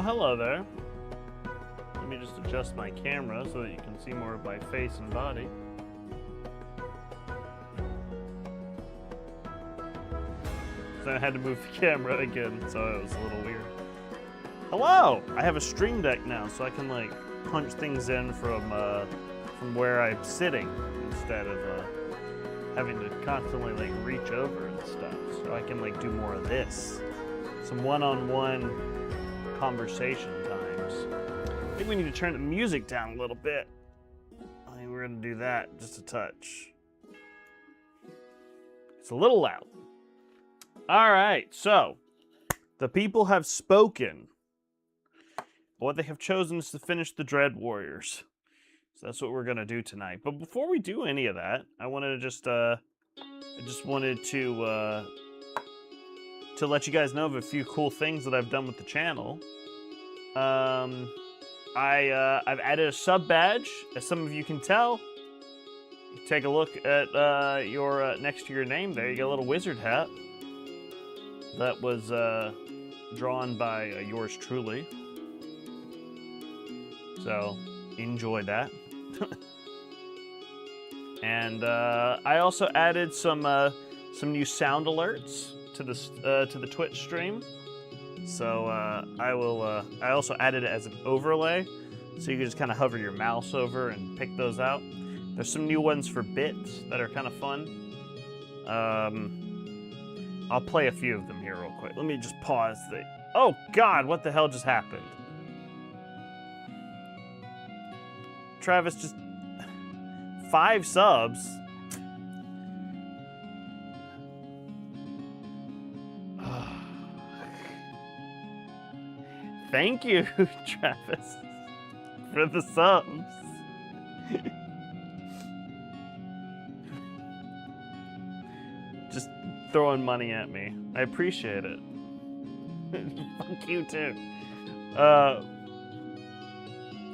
Oh, hello there. Let me just adjust my camera so that you can see more of my face and body. So I had to move the camera again, so it was a little weird. Hello! I have a Stream Deck now, so I can like punch things in from where I'm sitting instead of having to constantly like reach over and stuff. So I can like do more of this. Some one-on-one conversation times. I think we need to turn the music down a little bit. I think we're gonna do that just a touch. It's a little loud. All right, so the people have spoken. What they have chosen is to finish the Dread Warriors. So that's what we're gonna do tonight. But before we do any of that, I wanted to just wanted to let you guys know of a few cool things that I've done with the channel. I've added a sub badge, as some of you can tell. You take a look at your next to your name there. You get a little wizard hat that was drawn by yours truly. So enjoy that. And I also added some new sound alerts to the Twitch stream. So I also added it as an overlay, so you can just kind of hover your mouse over and pick those out. There's some new ones for bits that are kind of fun. I'll play a few of them here real quick. Let me just pause the. Oh God! What the hell just happened? Travis just 5 subs. Thank you, Travis, for the subs. Just throwing money at me. I appreciate it. Fuck you too.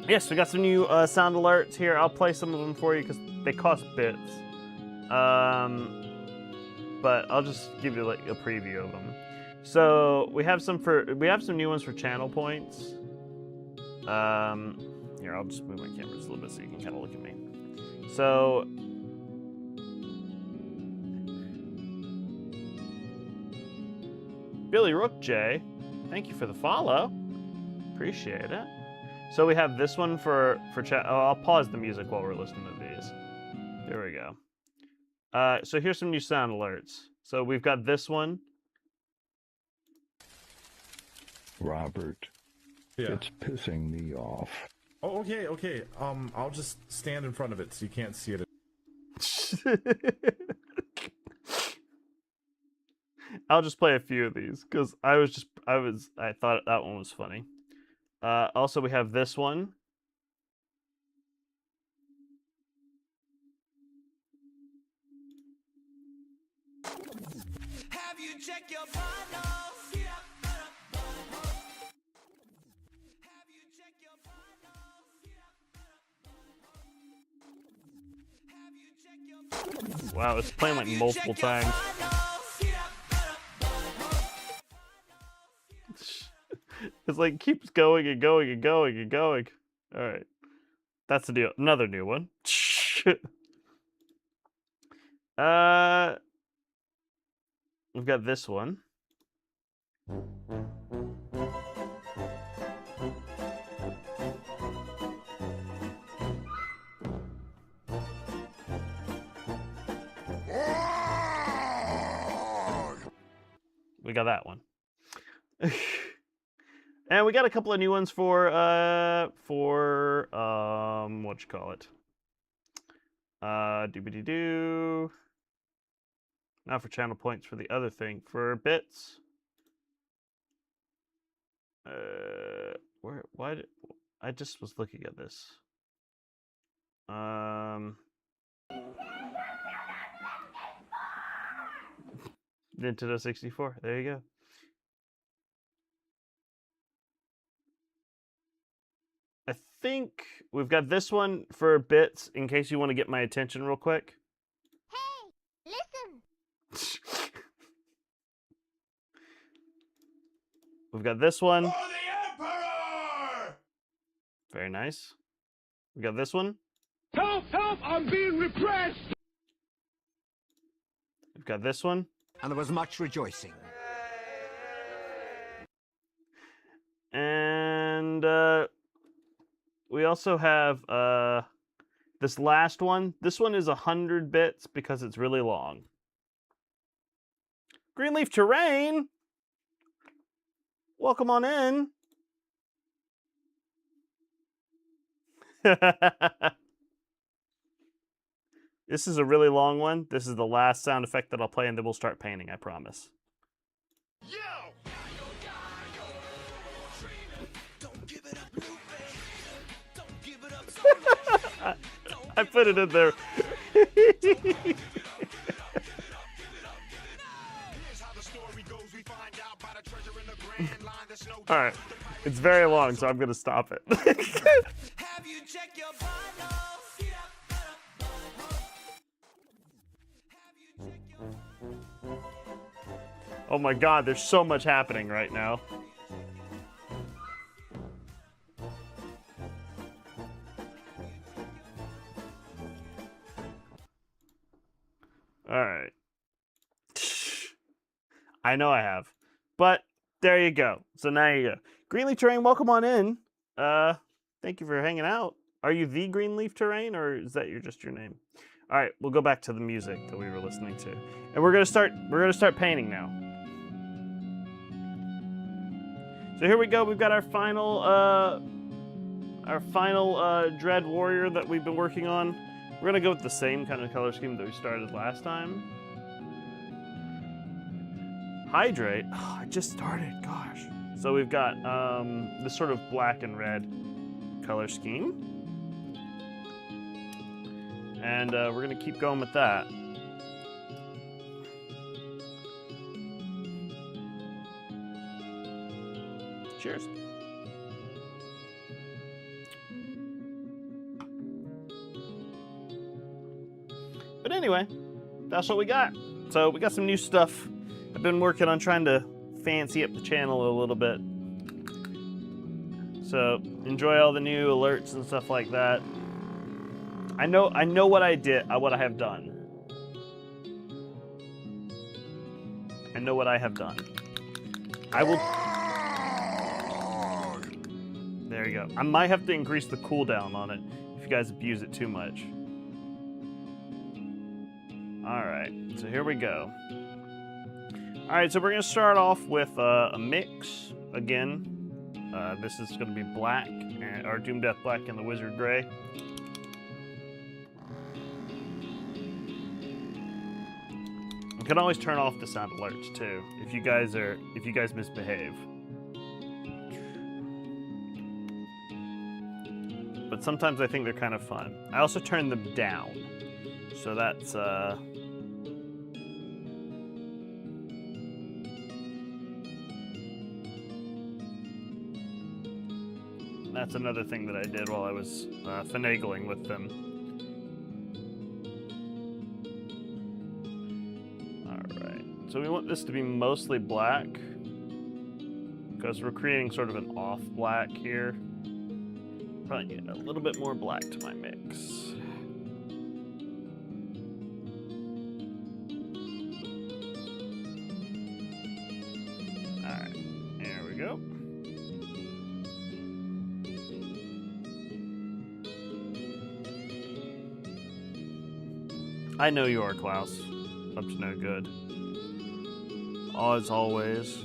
Yes, we got some new sound alerts here. I'll play some of them for you because they cost bits. But I'll just give you like a preview of them. So we have some new ones for channel points. Here, I'll just move my camera just a little bit so you can kind of look at me. So Billy Rook J, thank you for the follow. Appreciate it. So we have this one for chat. Oh, I'll pause the music while we're listening to these. There we go. So here's some new sound alerts. So we've got this one. Robert, yeah. It's pissing me off. Oh, okay. I'll just stand in front of it so you can't see it. I'll just play a few of these because I thought that one was funny. Also, we have this one. Have you checked your bundles? Have you checked your bundles? Wow, it's playing like multiple times. It's like keeps going and going and going and going. All right, that's the deal. Another new one. We've got this one. We got that one. And we got a couple of new ones for what you call it? Doobity-doo. Not for channel points, for the other thing, for bits. I just was looking at this. Nintendo 64. There you go. I think we've got this one for bits in case you want to get my attention real quick. Hey, listen. We've got this one. For the Emperor! Very nice. We got this one. Help! Help! I'm being repressed! We've got this one. And there was much rejoicing. And we also have this last one. This one is 100 bits because it's really long. Greenleaf Terrain! Welcome on in. This is a really long one. This is the last sound effect that I'll play, and then we'll start painting, I promise. I put it in there. All right. It's very long, so I'm going to stop it. Have you checked your bottles? Oh my god, there's so much happening right now. All right. I know I have. But there you go. So now you go. Greenleaf Terrain, welcome on in. Thank you for hanging out. Are you the Greenleaf Terrain, or is that just your name? All right, we'll go back to the music that we were listening to. And we're gonna start painting now. So here we go. We've got our final Dread Warrior that we've been working on. We're gonna go with the same kind of color scheme that we started last time. Hydrate. Oh, I just started. Gosh. So we've got this sort of black and red color scheme, and we're gonna keep going with that. Cheers. But anyway, that's what we got. So we got some new stuff. I've been working on trying to fancy up the channel a little bit. So enjoy all the new alerts and stuff like that. I know what I did, what I have done. I know what I have done. I will. There you go. I might have to increase the cooldown on it if you guys abuse it too much. All right, so here we go. All right, so we're gonna start off with a mix again. This is gonna be black, or Doom Death Black and the Wizard Gray. You can always turn off the sound alerts too if you guys misbehave. But sometimes I think they're kind of fun. I also turn them down, so that's that's another thing that I did while I was finagling with them. Alright, so we want this to be mostly black, because we're creating sort of an off black here. Probably need a little bit more black to my mix. Alright, there we go. I know you are, Klaus. Up to no good. As always.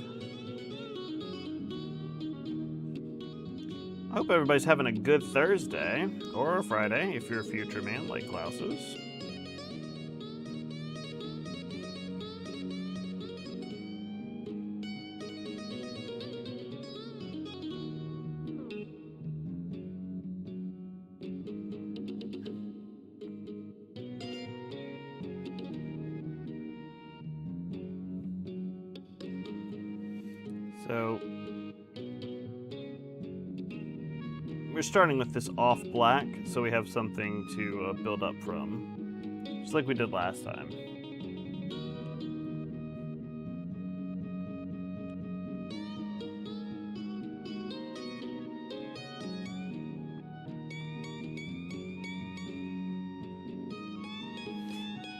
I hope everybody's having a good Thursday, or a Friday, if you're a future man like Klaus is. So we're starting with this off black, so we have something to build up from, just like we did last time.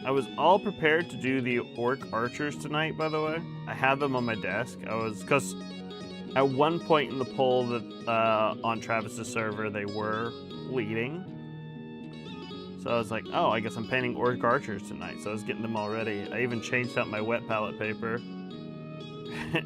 I was all prepared to do the orc archers tonight, by the way. I have them on my desk. Because at one point in the poll that on Travis's server, they were leading. So I was like, oh, I guess I'm painting orc archers tonight. So I was getting them all ready. I even changed out my wet palette paper.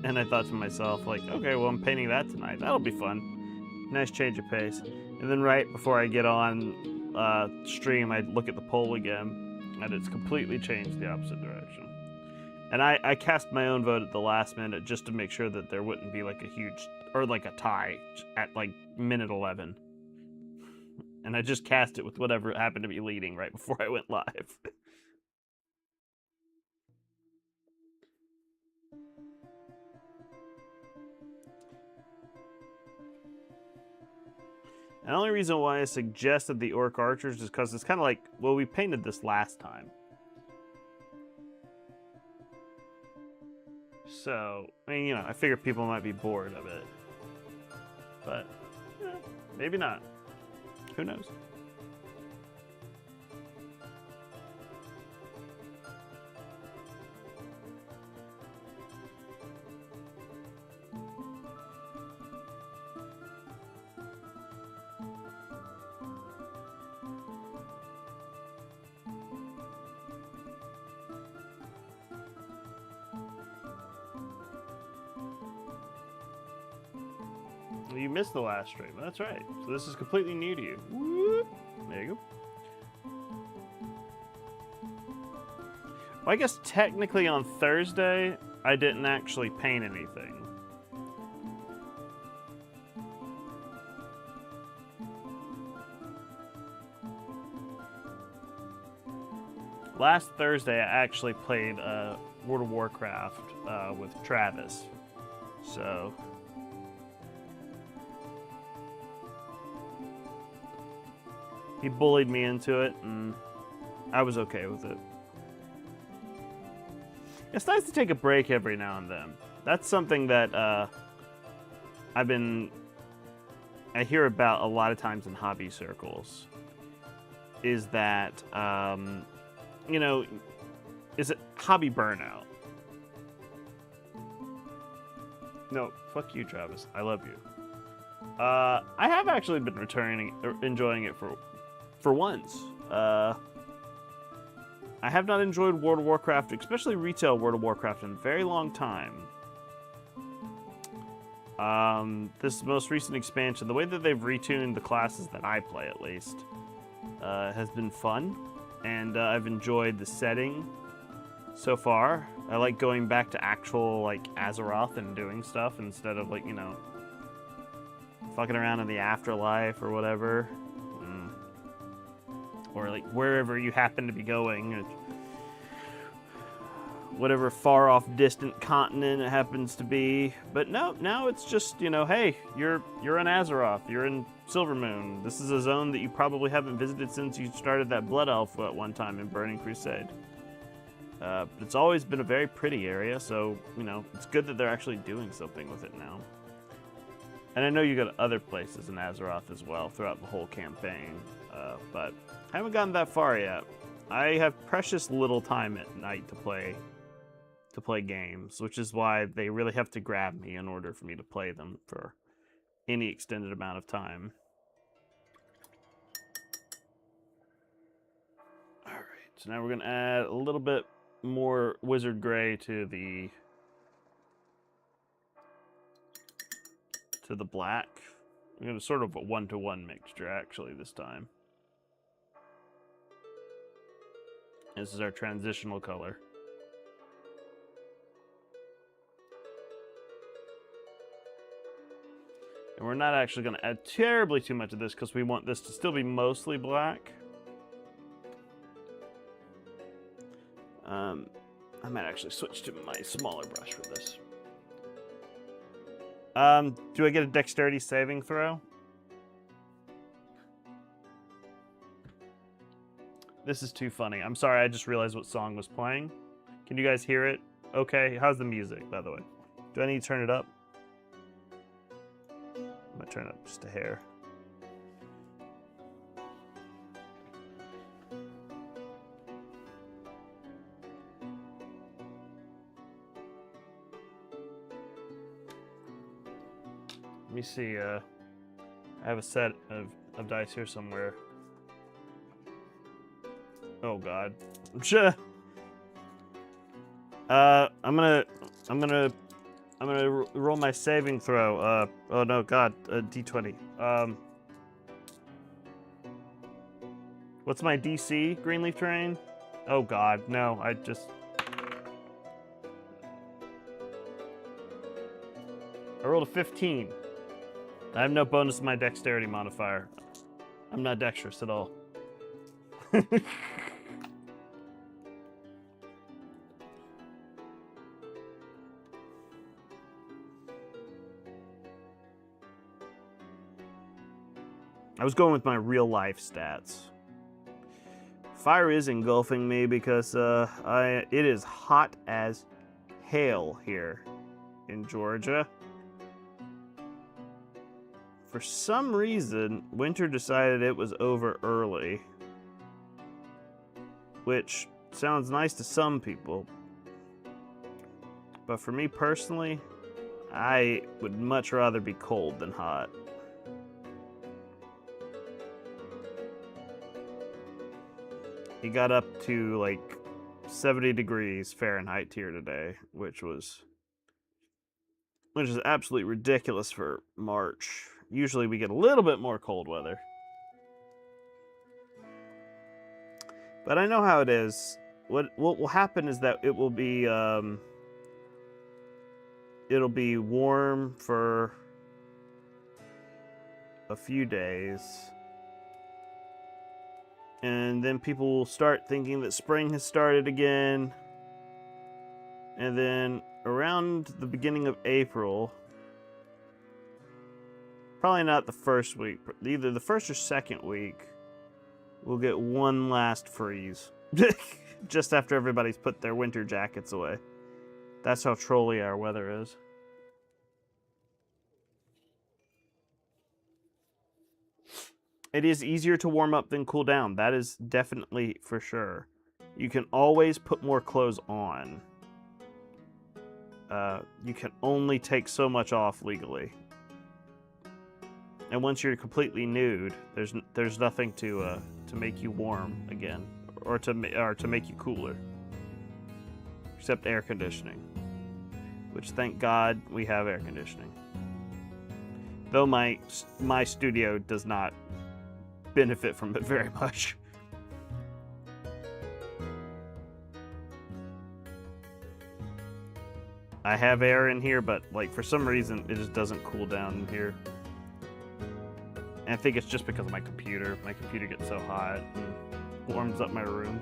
And I thought to myself, like, okay, well, I'm painting that tonight. That'll be fun. Nice change of pace. And then right before I get on stream, I look at the poll again. And it's completely changed the opposite direction. And I cast my own vote at the last minute just to make sure that there wouldn't be like a huge, or like a tie at like minute 11. And I just cast it with whatever happened to be leading right before I went live. And the only reason why I suggested the orc archers is because it's kind of like, well, we painted this last time. So, I mean, you know, I figure people might be bored of it. But, maybe not. Who knows? You missed the last stream. That's right. So this is completely new to you. Whoop. There you go. Well, I guess technically on Thursday, I didn't actually paint anything. Last Thursday, I actually played World of Warcraft with Travis. So... he bullied me into it, and I was okay with it. It's nice to take a break every now and then. That's something that I hear about a lot of times in hobby circles. Is that, you know, is it hobby burnout? No, fuck you, Travis. I love you. I have actually been enjoying it for once. I have not enjoyed World of Warcraft, especially retail World of Warcraft, in a very long time. This most recent expansion, the way that they've retuned the classes that I play, at least, has been fun, and I've enjoyed the setting so far. I like going back to actual, like, Azeroth and doing stuff instead of, like, you know, fucking around in the afterlife or whatever. Or like wherever you happen to be going, whatever far off distant continent it happens to be. But no, now it's just, you know, hey, you're in Azeroth, you're in Silvermoon. This is a zone that you probably haven't visited since you started that Blood Elf at one time in Burning Crusade. It's always been a very pretty area, so, you know, it's good that they're actually doing something with it now. And I know you got other places in Azeroth as well throughout the whole campaign, but I haven't gotten that far yet. I have precious little time at night to play games, which is why they really have to grab me in order for me to play them for any extended amount of time. All right, so now we're gonna add a little bit more Wizard Gray to the black. I'm gonna sort of a 1-to-1 mixture actually this time. This is our transitional color. And we're not actually going to add terribly too much of this because we want this to still be mostly black. I might actually switch to my smaller brush for this. Do I get a dexterity saving throw? This is too funny. I'm sorry, I just realized what song was playing. Can you guys hear it? Okay, how's the music, by the way? Do I need to turn it up? I'm gonna turn it up just a hair. Let me see. I have a set of dice here somewhere. Oh God. I'm gonna roll my saving throw. Oh no, God. D20. What's my DC? Greenleaf Terrain? Oh God, no. I rolled a 15. I have no bonus to my dexterity modifier. I'm not dexterous at all. I was going with my real life stats. Fire is engulfing me because it is hot as hell here in Georgia. For some reason, winter decided it was over early, which sounds nice to some people. But for me personally, I would much rather be cold than hot. He got up to like 70 degrees Fahrenheit here today, which is absolutely ridiculous for March. Usually we get a little bit more cold weather. But I know how it is. What will happen is that it'll be warm for a few days. And then people will start thinking that spring has started again. And then around the beginning of April, probably not the first week, either the first or second week, we'll get one last freeze. Just after everybody's put their winter jackets away. That's how trolly our weather is. It is easier to warm up than cool down. That is definitely for sure. You can always put more clothes on. You can only take so much off legally. And once you're completely nude, there's nothing to make you warm again, or to make you cooler, except air conditioning. Which, thank God, we have air conditioning. Though my studio does not benefit from it very much. I have air in here, but like for some reason it just doesn't cool down in here. And I think it's just because of my computer. My computer gets so hot and warms up my room.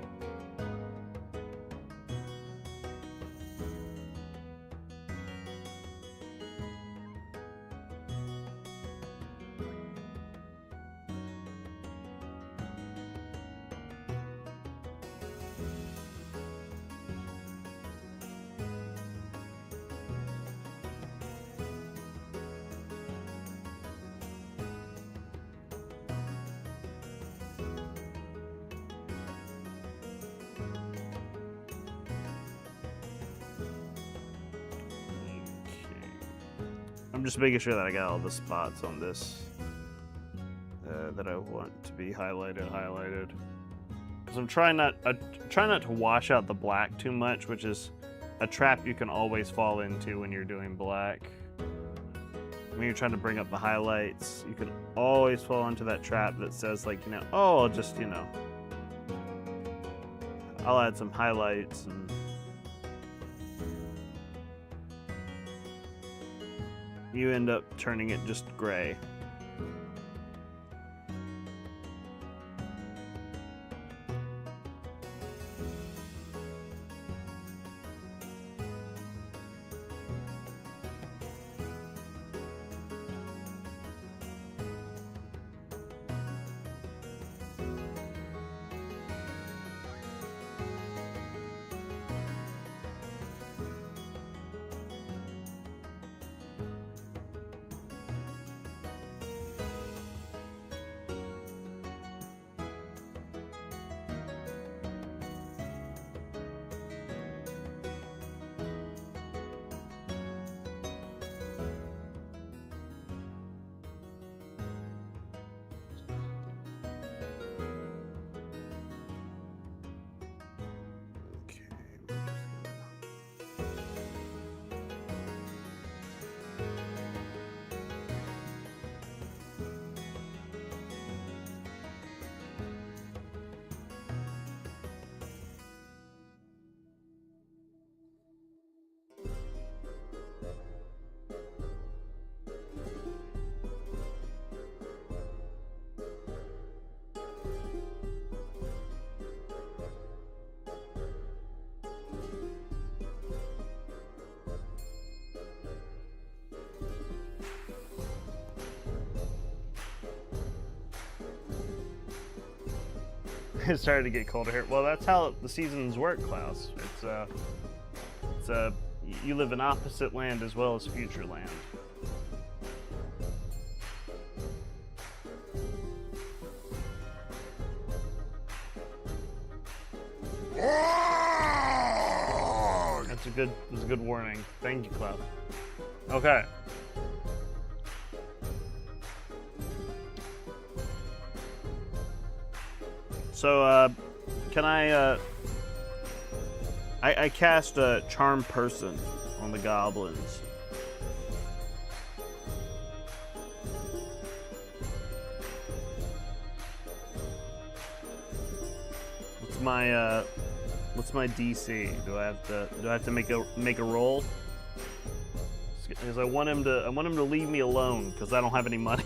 I'm just making sure that I got all the spots on this that I want to be highlighted. Because I'm trying not to wash out the black too much, which is a trap you can always fall into when you're doing black. When you're trying to bring up the highlights, you can always fall into that trap that says like, oh, I'll just, I'll add some highlights and you end up turning it just gray. It started to get colder here. Well, that's how the seasons work, Klaus. You live in opposite land as well as future land. That's a good warning. Thank you, Klaus. Okay. So, can I cast a Charm Person on the goblins. What's my DC? Do I have to make a roll? Because I want him to leave me alone because I don't have any money.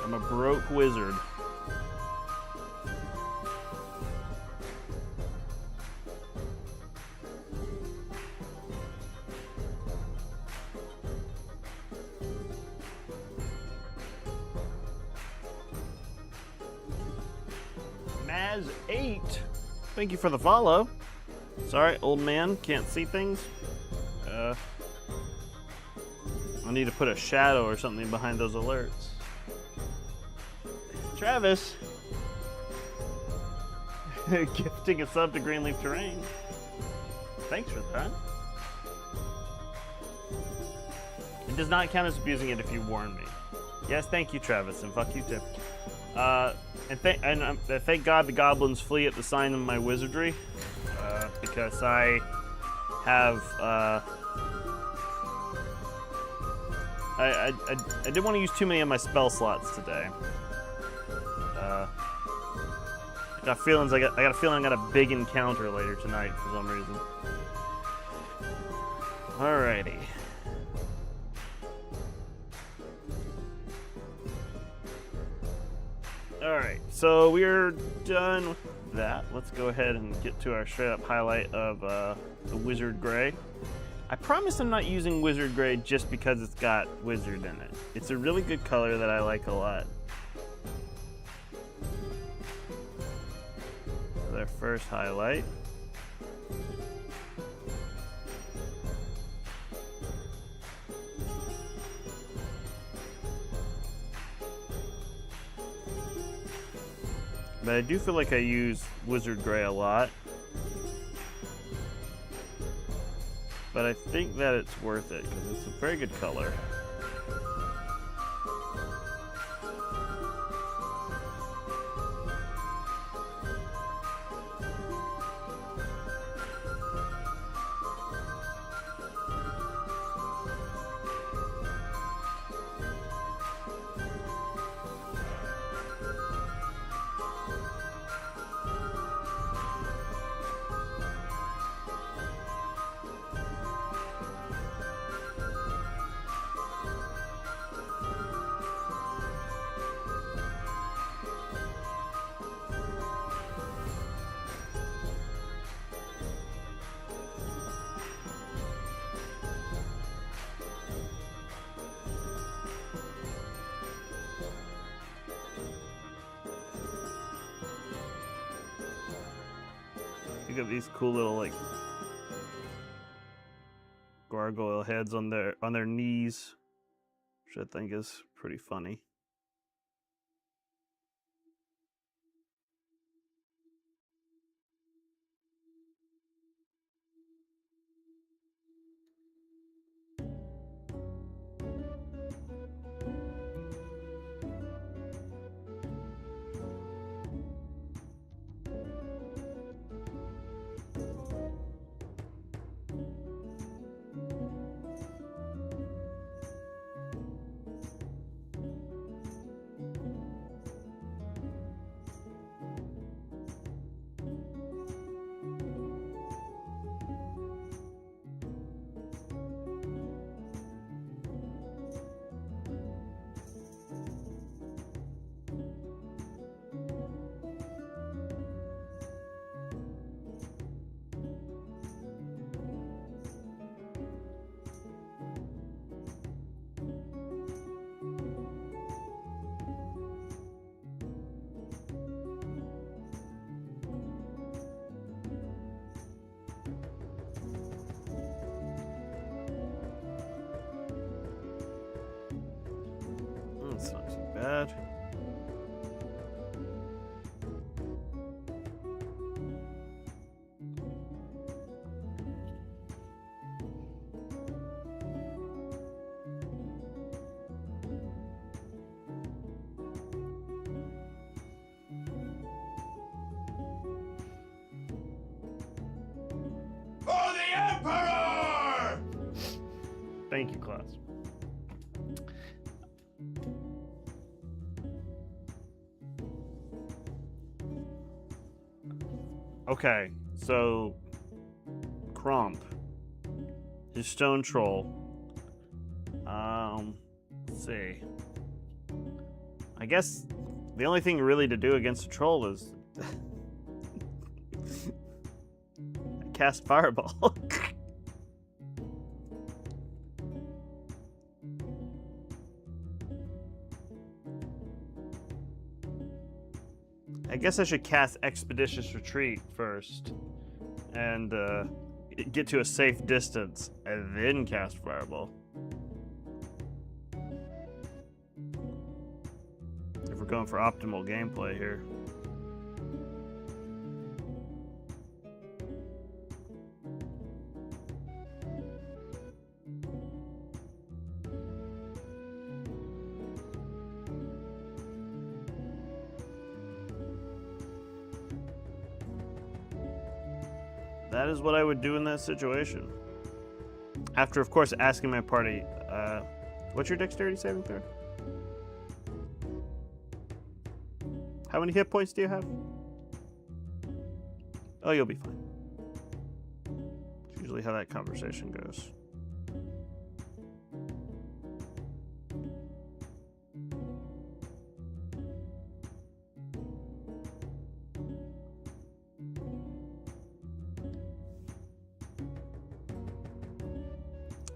I'm a broke wizard. Maz8, thank you for the follow. Sorry, old man, can't see things. I need to put a shadow or something behind those alerts. Travis, gifting a sub to Greenleaf Terrain. Thanks for that. It does not count as abusing it if you warn me. Yes, thank you, Travis, and fuck you too. Thank God the goblins flee at the sign of my wizardry, because I have I didn't want to use too many of my spell slots today. I got feelings. I got a feeling I got a big encounter later tonight for some reason. Alrighty. Alright, so we're done with that. Let's go ahead and get to our straight up highlight of the Wizard Gray. I promise I'm not using Wizard Gray just because it's got Wizard in it. It's a really good color that I like a lot. Their first highlight. But I do feel like I use Wizard Gray a lot. But I think that it's worth it because it's a very good color. You got these cool little like gargoyle heads on their knees, which I think is pretty funny. bad. For the Emperor! Thank you, Klaus. Okay, so Cromp is Stone Troll. Let's see. I guess the only thing really to do against a troll is cast Fireball. I guess I should cast Expeditious Retreat first and get to a safe distance and then cast Fireball. If we're going for optimal gameplay here. That is what I would do in that situation. After, of course, asking my party, what's your dexterity saving throw? How many hit points do you have? Oh, you'll be fine. That's usually how that conversation goes.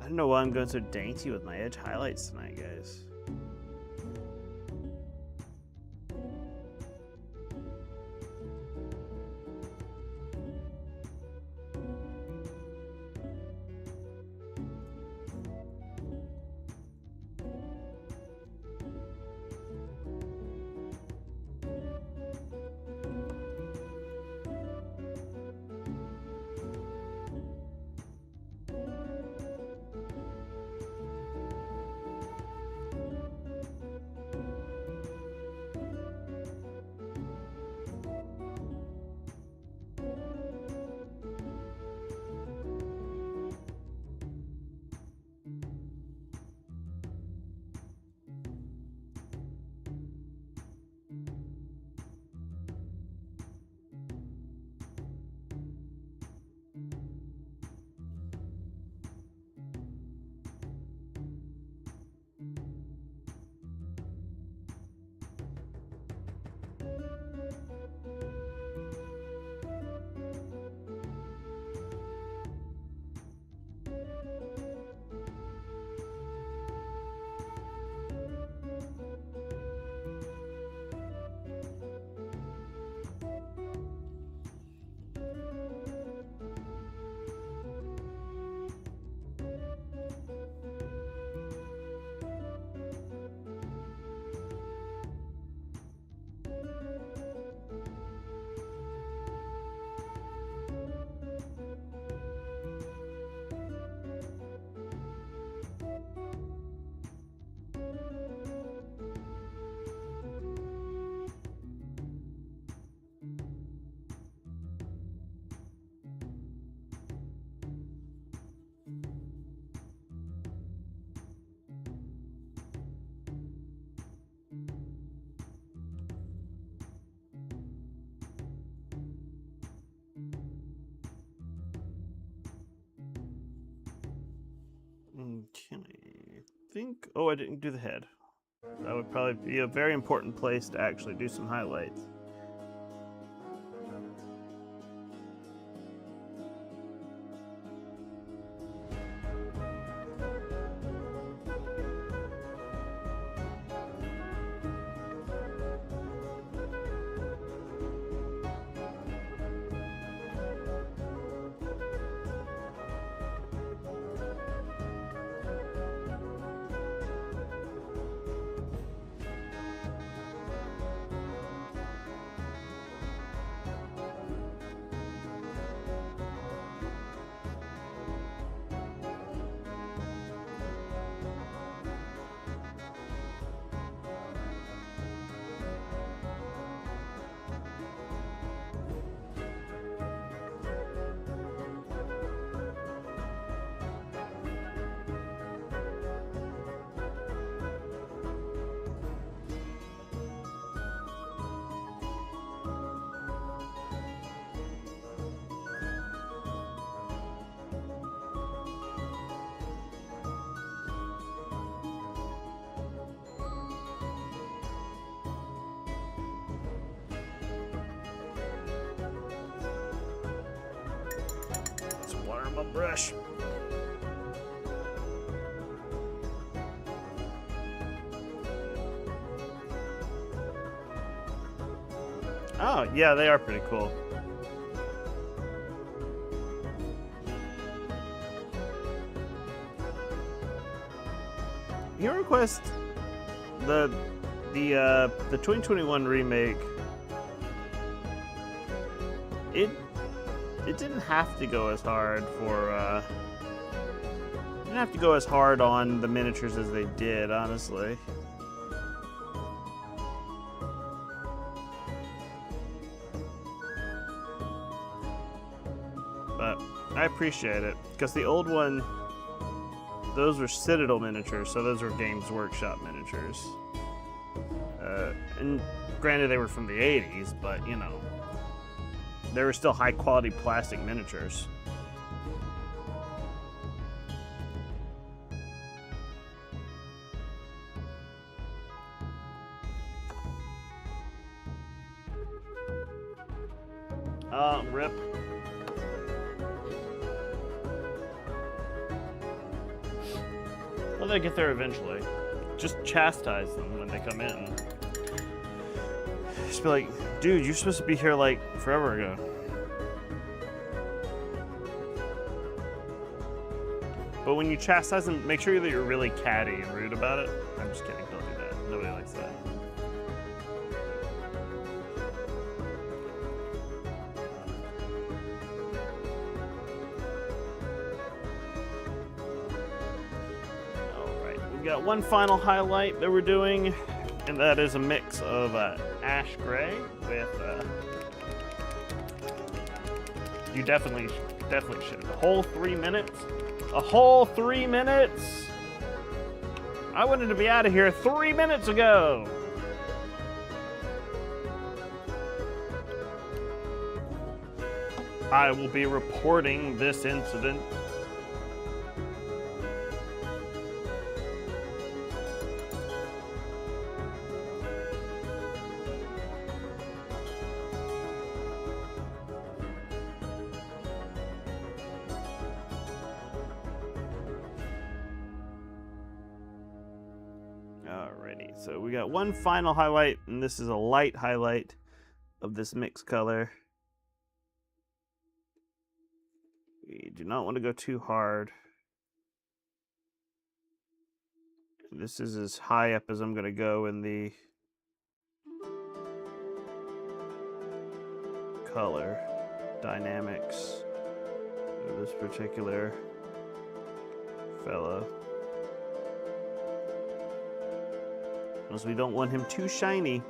I don't know why I'm going so dainty with my edge highlights tonight, guys. Okay, I think... Oh, I didn't do the head. That would probably be a very important place to actually do some highlights. brush. Oh, yeah, they are pretty cool. Hero Quest, the 2021 remake, it didn't have to go as hard for didn't have to go as hard on the miniatures as they did, honestly. But I appreciate it, because the old one, those were Citadel miniatures, so those were Games Workshop miniatures. And granted, they were from the 80s, but, you know, they were still high-quality plastic miniatures. Rip. Well, they'll get there eventually. Just chastise them when they come in. Just be like, dude, you're supposed to be here like forever ago. But when you chastise them, make sure that you're really catty and rude about it. I'm just kidding, don't do that. Nobody likes that. We've got one final highlight that we're doing, and that is a mix of ash gray with you definitely should. A whole 3 minutes. A whole 3 minutes. I wanted to be out of here 3 minutes ago. I will be reporting this incident. Alrighty, so we got one final highlight, and this is a light highlight of this mixed color. We do not want to go too hard. This is as high up as I'm going to go in the color dynamics of this particular fellow. Because we don't want him too shiny.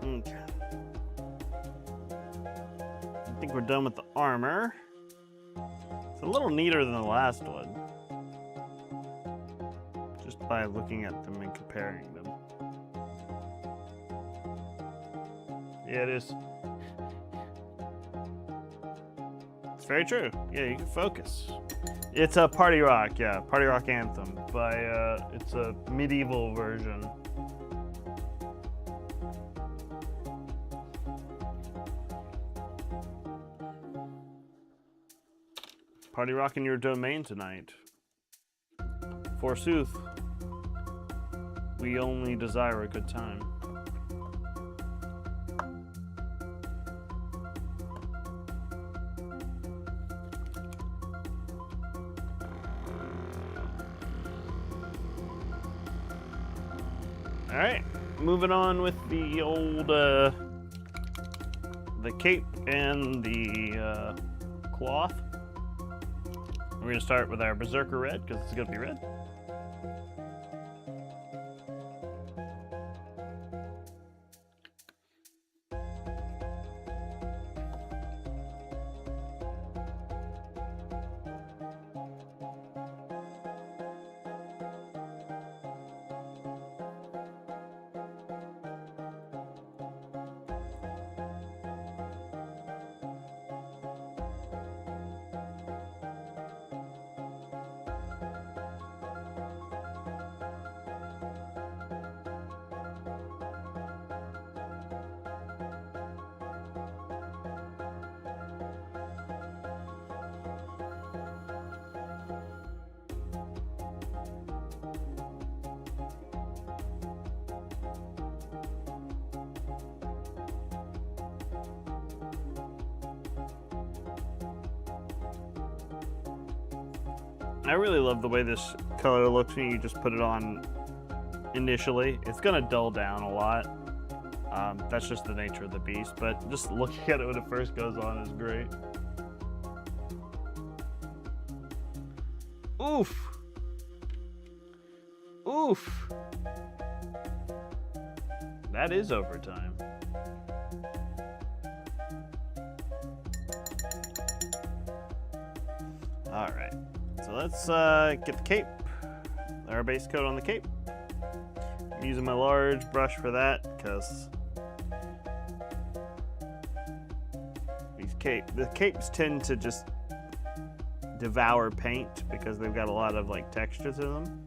Okay. I think we're done with the armor. It's a little neater than the last one. Just by looking at them and comparing them. Yeah, it is. It's very true. Yeah, you can focus. It's a Party Rock, yeah. Party Rock Anthem by, it's a medieval version. Party Rock in your domain tonight. Forsooth, we only desire a good time. All right, moving on with the old, the cape and the cloth. We're gonna start with our Berserker Red, because it's gonna be red. I really love the way this color looks when you just put it on initially. It's gonna dull down a lot. That's just the nature of the beast, but just looking at it when it first goes on is great. Oof. Oof. That is overtime. All right. So let's get the cape, our base coat on the cape. I'm using my large brush for that because the capes tend to just devour paint because they've got a lot of like texture to them.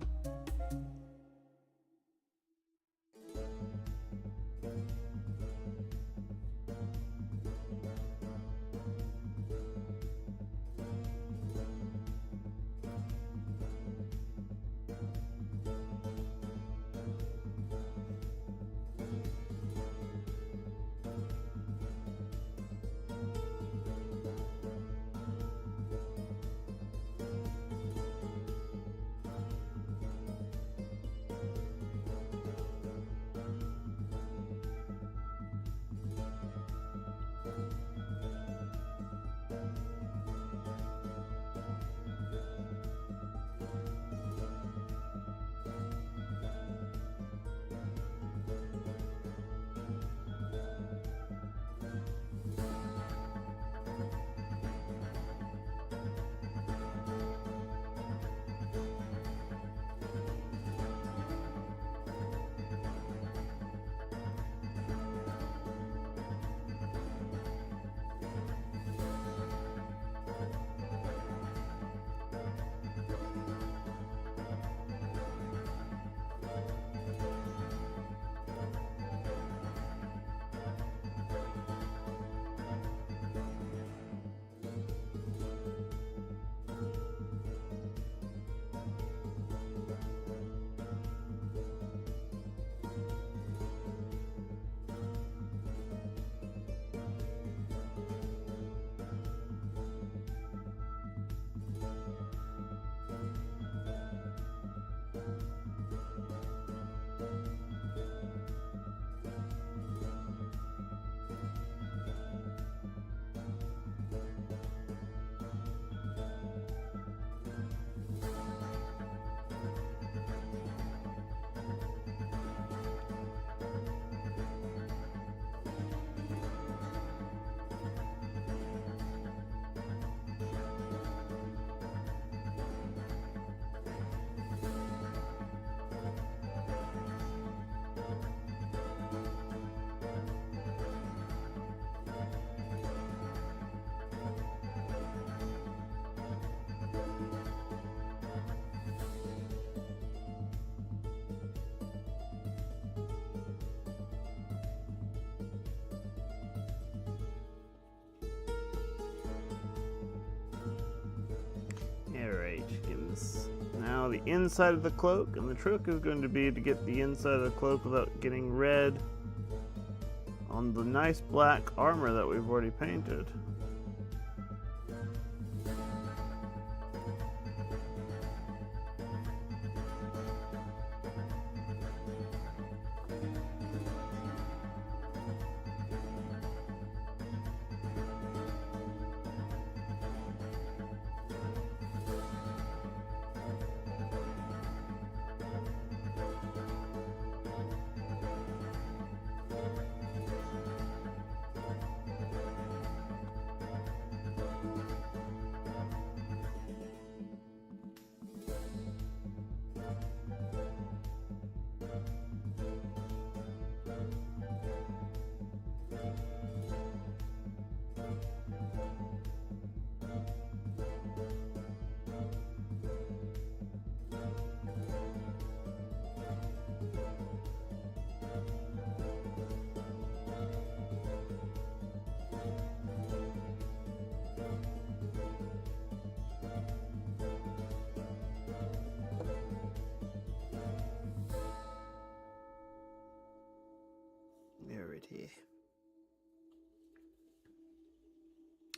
now the inside of the cloak, and the trick is going to be to get the inside of the cloak without getting red on the nice black armor that we've already painted.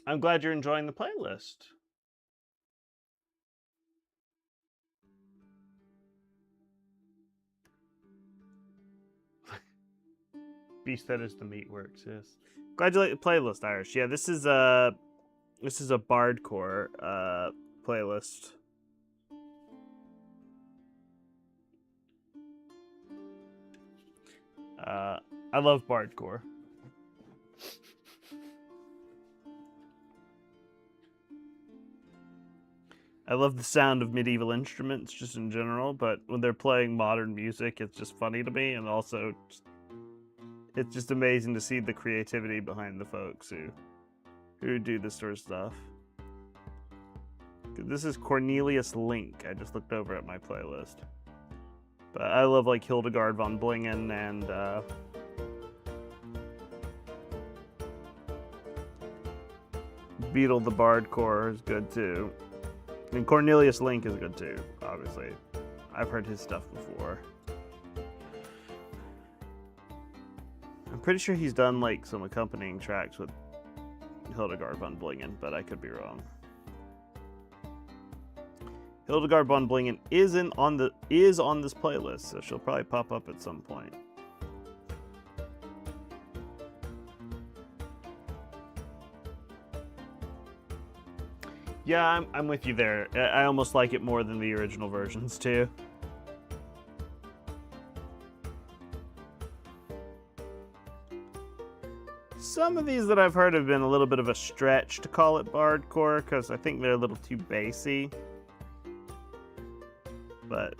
I'm glad you're enjoying the playlist. Beast that is the meat works, yes. Glad you like the playlist, Irish. Yeah, this is a bardcore playlist. I love bardcore. I love the sound of medieval instruments just in general, but when they're playing modern music, it's just funny to me, and also it's just amazing to see the creativity behind the folks who do this sort of stuff. This is Cornelius Link. I just looked over at my playlist. But I love like Hildegard von Blingen and Beetle the Bardcore is good too. And Cornelius Link is good too, obviously. I've heard his stuff before. I'm pretty sure he's done like some accompanying tracks with Hildegard von Blingen, but I could be wrong. Hildegard von Blingen is on this playlist, so she'll probably pop up at some point. Yeah, I'm with you there. I almost like it more than the original versions too. Some of these that I've heard have been a little bit of a stretch to call it bardcore, because I think they're a little too bassy. But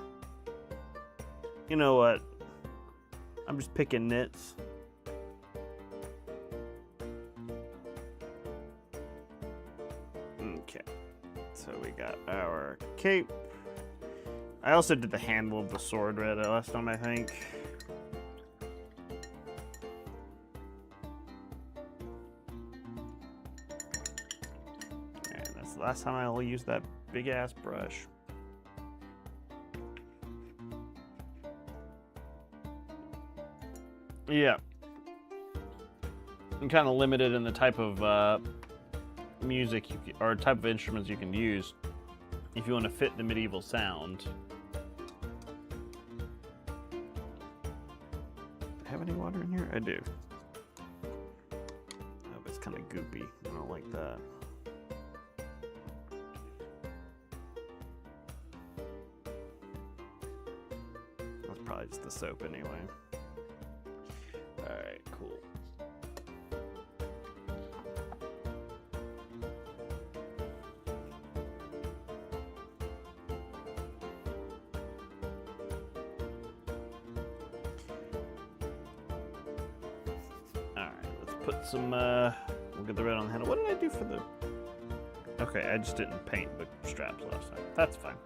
you know what? I'm just picking nits. Okay. So we got our cape. I also did the handle of the sword red last time, I think. And that's the last time I'll use that big ass brush. Yeah. I'm kind of limited in the type of music or type of instruments you can use if you want to fit the medieval sound. Do I have any water in here? I do. Oh, but it's kind of goopy. I don't like that. That's probably just the soap anyway. Alright, cool. Alright, let's put some, we'll get the red on the handle. What did I do for the... Okay, I just didn't paint the straps last time. That's fine.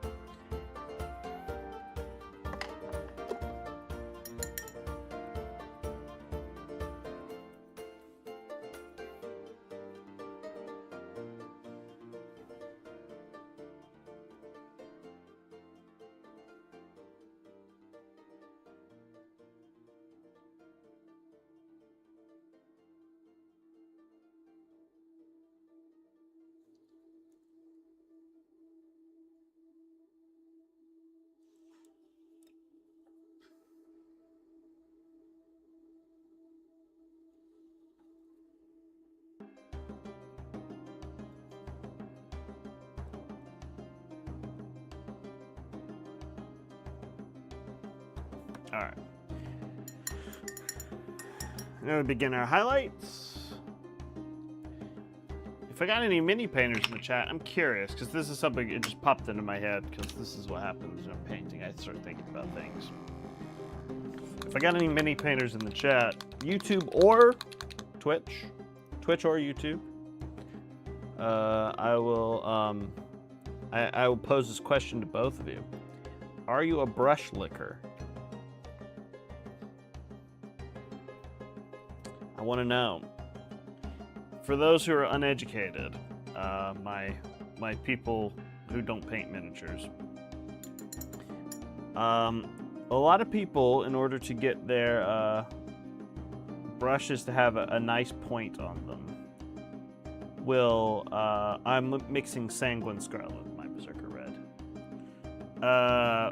All right. Now we begin our highlights. If I got any mini painters in the chat, I'm curious because this is something it just popped into my head because this is what happens when I'm painting. I start thinking about things. If I got any mini painters in the chat, YouTube or Twitch or YouTube, I will pose this question to both of you. Are you a brush licker? I want to know. For those who are uneducated, my people who don't paint miniatures, a lot of people, in order to get their brushes to have a nice point on them, will I'm mixing Sanguine Scarlet with my Berserker Red.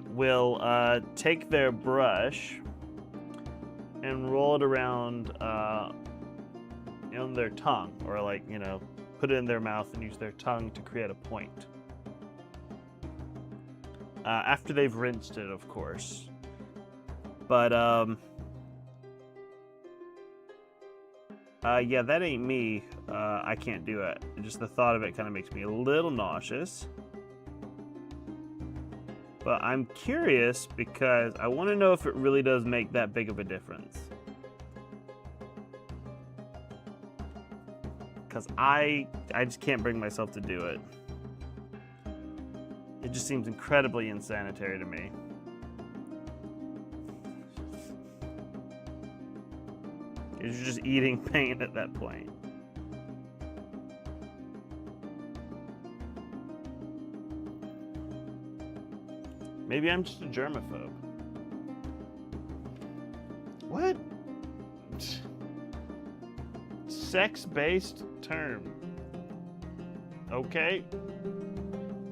Will take their brush and roll it around on their tongue, or like, you know, put it in their mouth and use their tongue to create a point. After they've rinsed it, of course. But yeah, that ain't me. I can't do it. Just the thought of it kind of makes me a little nauseous. But I'm curious because I want to know if it really does make that big of a difference. Because I just can't bring myself to do it. It just seems incredibly insanitary to me. You're just eating paint at that point. Maybe I'm just a germaphobe. What? Sex-based term. Okay.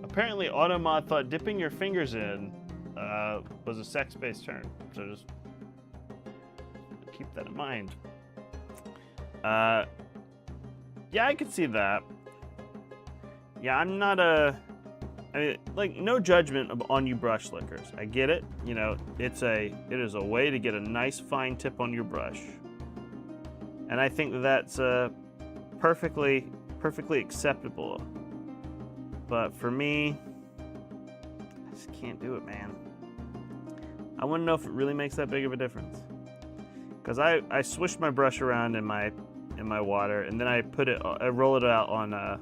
Apparently Automod thought dipping your fingers in was a sex-based term. So just keep that in mind. Yeah, I could see that. Yeah, I'm not I mean, like, no judgment on you brush lickers. I get it. You know, it is a way to get a nice fine tip on your brush. And I think that's perfectly acceptable. But for me, I just can't do it, man. I want to know if it really makes that big of a difference. Because I swish my brush around in my water, and then I roll it out on a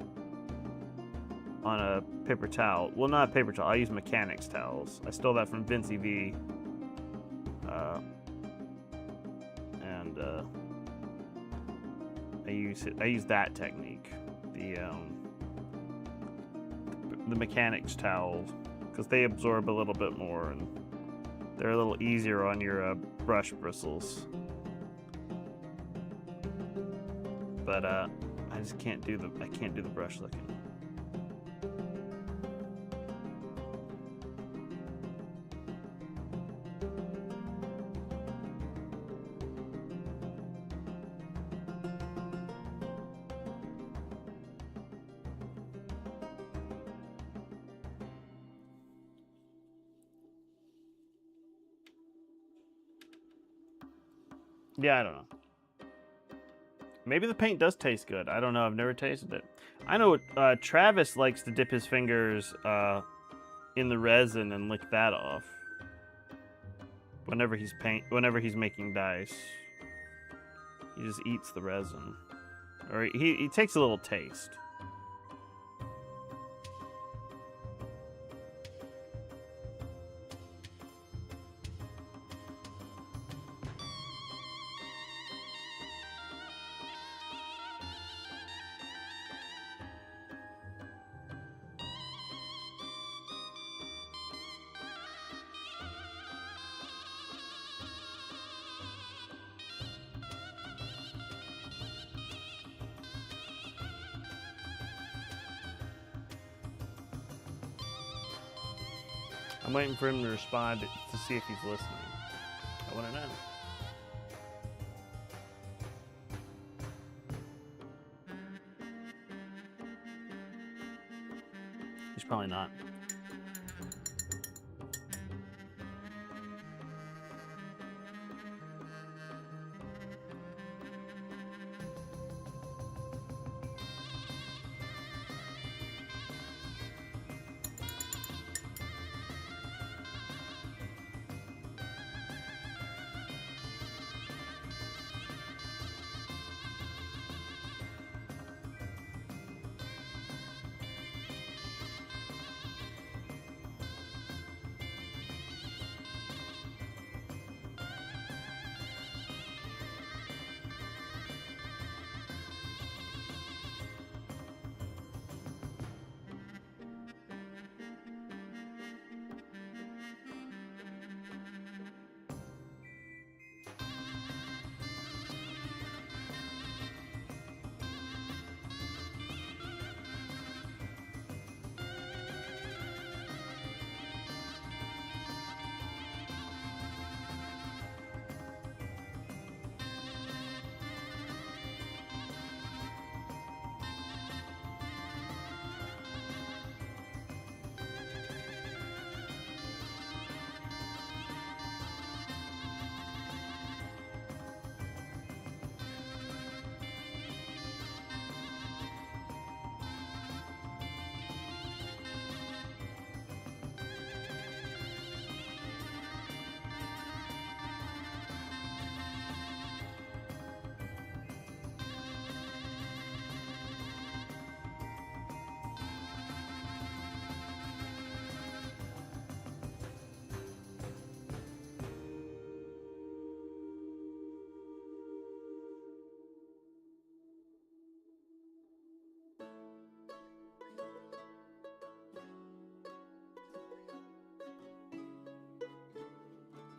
paper towel. Well, not a paper towel. I use mechanics towels. I stole that from Vince V. And I use that technique, the mechanics towels, because they absorb a little bit more and they're a little easier on your brush bristles. But I just can't do the brush licking. Yeah, I don't know. Maybe the paint does taste good. I don't know. I've never tasted it. I know Travis likes to dip his fingers in the resin and lick that off whenever he's making dice. He just eats the resin, or he takes a little taste. I'm waiting for him to respond to see if he's listening. I want to know. He's probably not.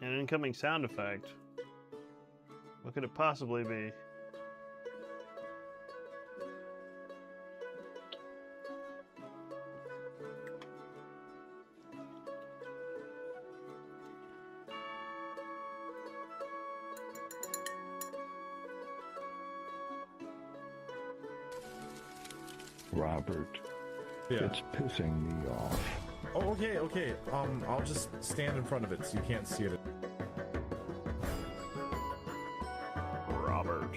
An incoming sound effect. What could it possibly be? Robert, Yeah. it's pissing me off. Oh, okay, okay. I'll just stand in front of it so you can't see it. Robert.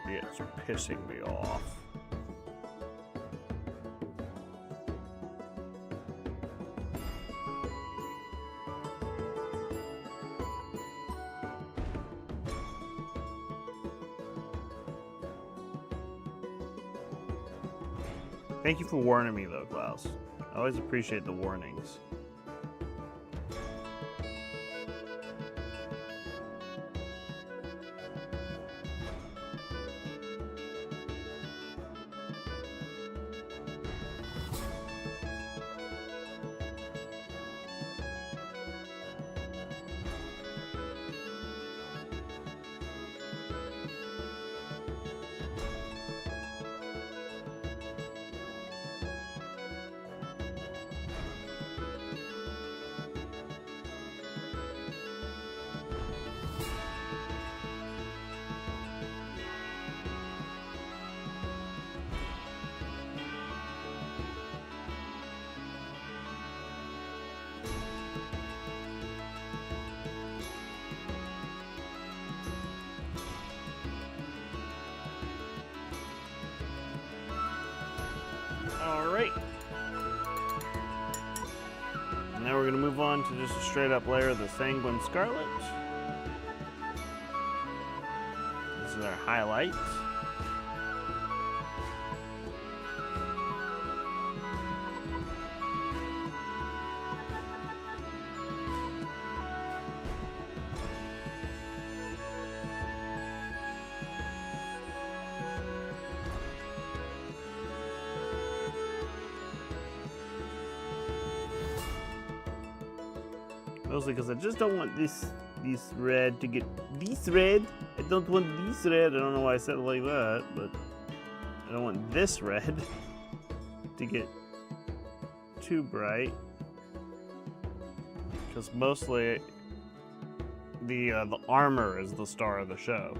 It's pissing me off. Thank you for warning me, though, Klaus. I always appreciate the warnings. Alright. Now we're going to move on to just a straight up layer of the Sanguine Scarlet. This is our highlight. Mostly because I just don't want this red to get this red. I don't want this red. I don't know why I said it like that, but I don't want this red to get too bright. Because mostly the armor is the star of the show.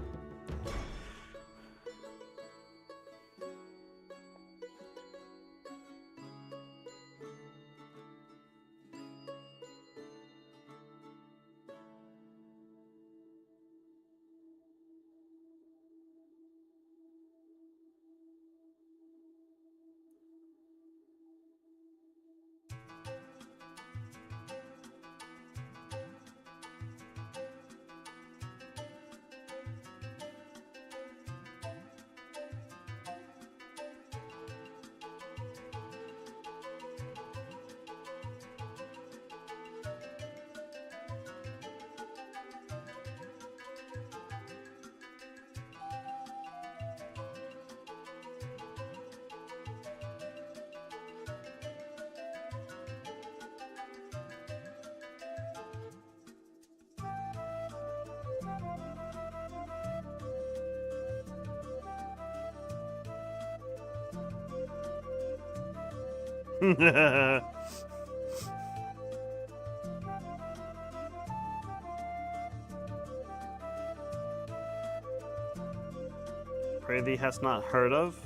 Pray thee hast not heard of.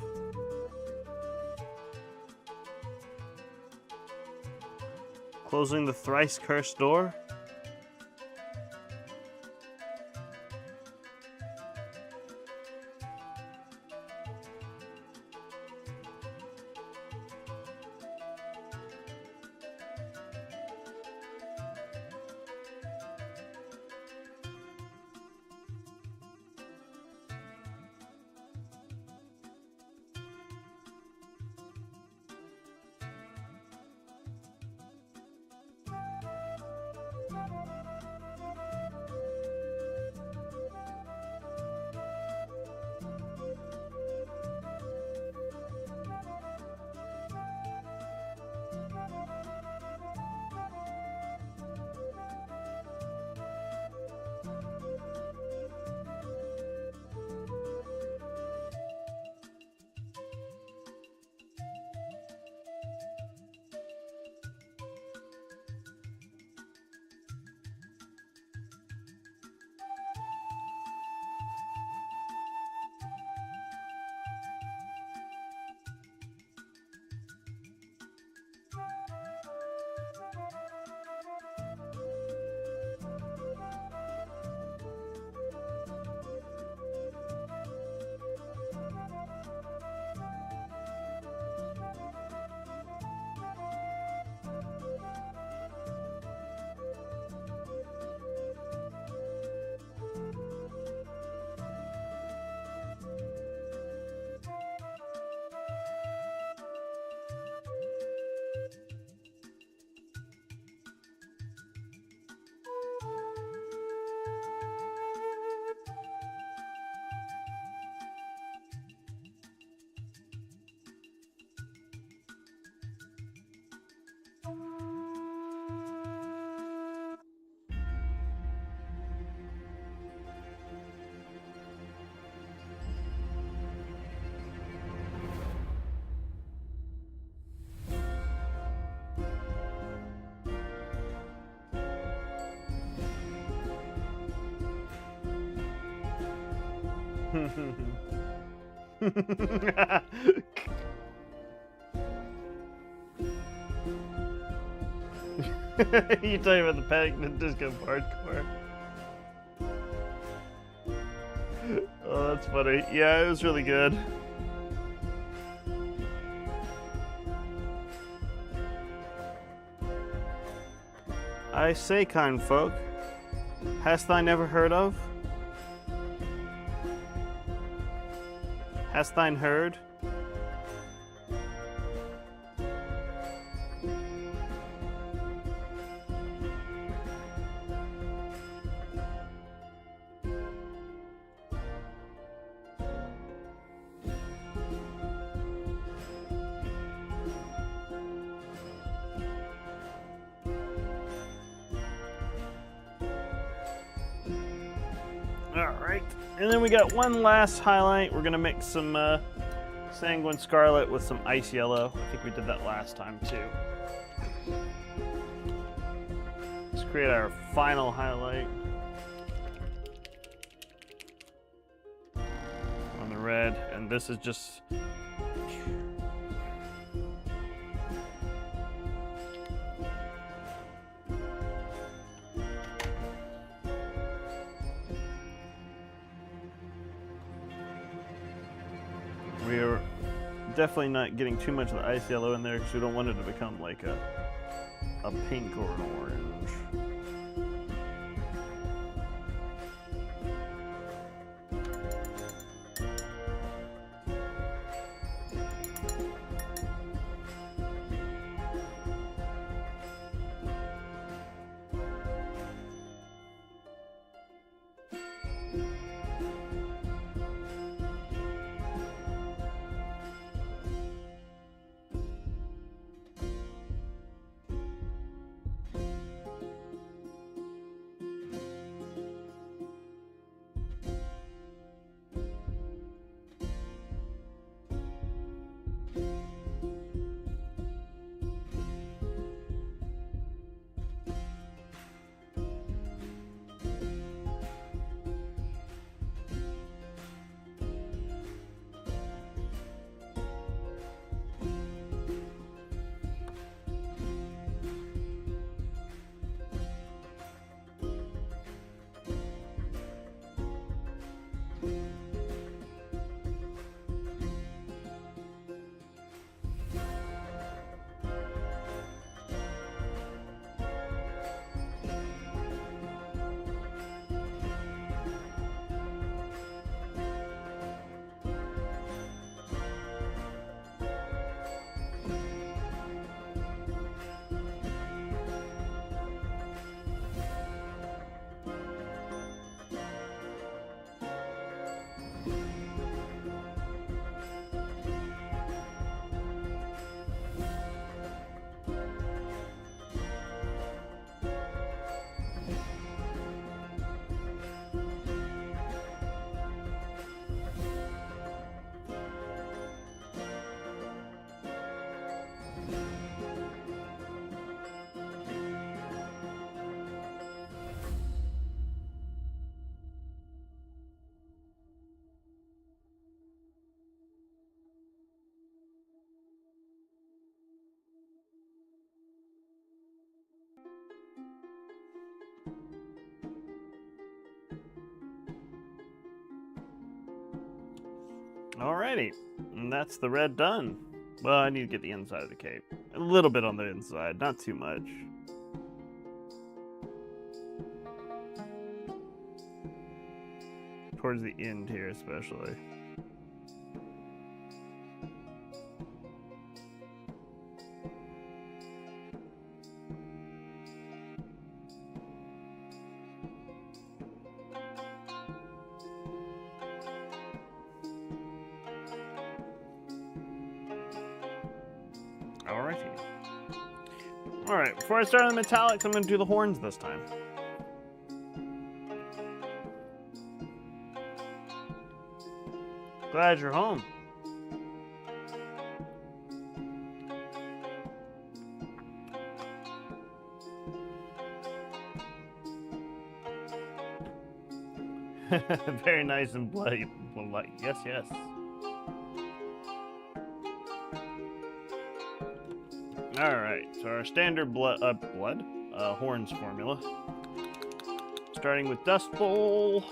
Closing the thrice cursed door. You talking about the Panic at the Disco hardcore? Oh, that's funny. Yeah, it was really good. I say, kind folk, hast thou never heard of? Hast thine heard? Alright, and then we got one last highlight. We're gonna mix some Sanguine Scarlet with some Ice Yellow. I think we did that last time too. Let's create our final highlight on the red, and this is just we're definitely not getting too much of the Ice Yellow in there because we don't want it to become like a pink or an orange. Alrighty, and that's the red done. Well, I need to get the inside of the cape. A little bit on the inside, not too much. Towards the end here, especially. Alrighty. Alright, before I start on the metallics, I'm going to do the horns this time. Glad you're home. Very nice and Well, like, yes, yes. All right, so our standard horns formula. Starting with Dust Bowl.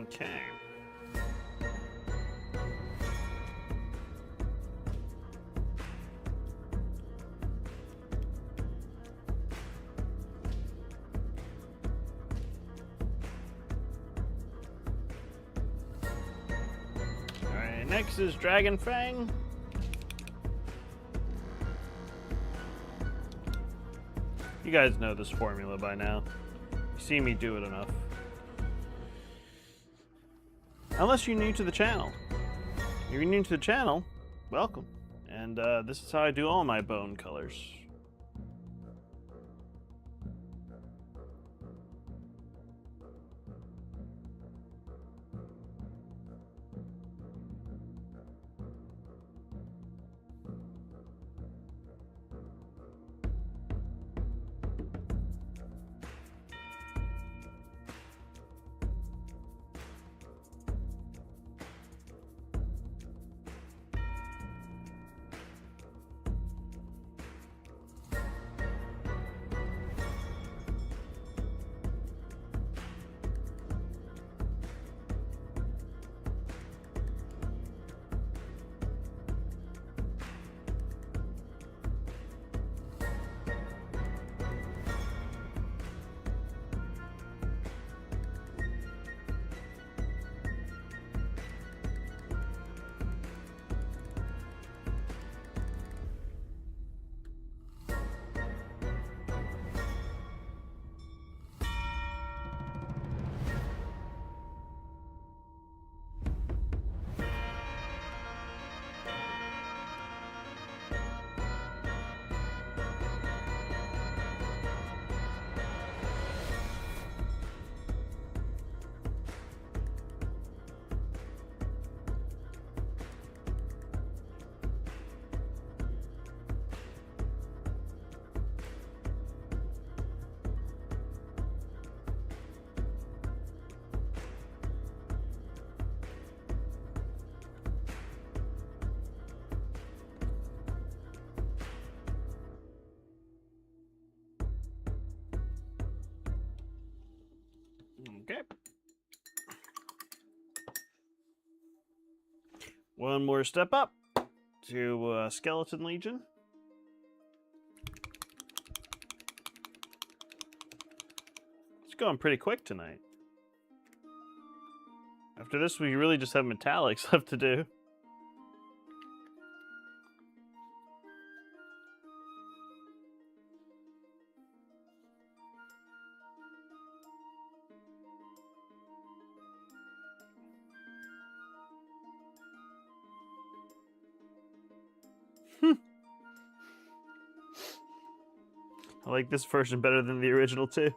Okay. Alright, next is Dragon Fang. You guys know this formula by now. You see me do it enough. Unless you're new to the channel. If you're new to the channel, welcome. And this is how I do all my bone colors. One more step up to Skeleton Legion. It's going pretty quick tonight. After this, we really just have metallics left to do. I like this version better than the original too.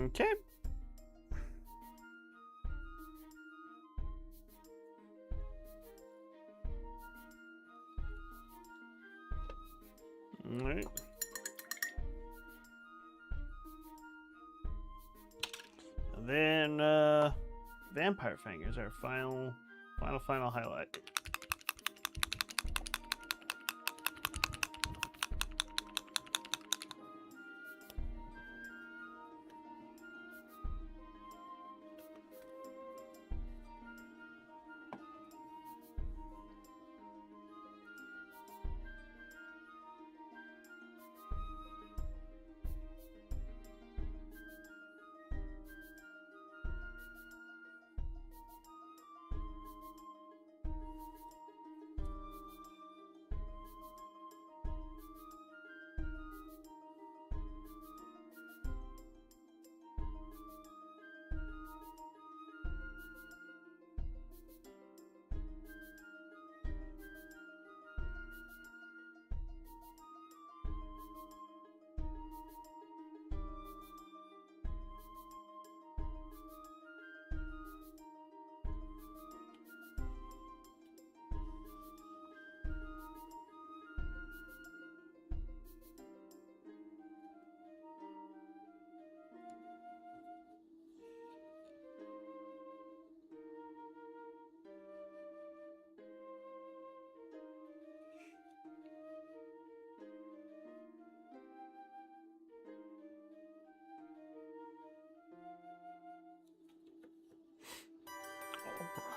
Okay. All right. And then Vampire Fang is our final highlight.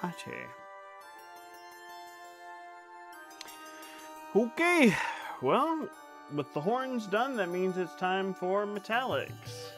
Alrighty. Okay, well, with the horns done, that means it's time for metallics.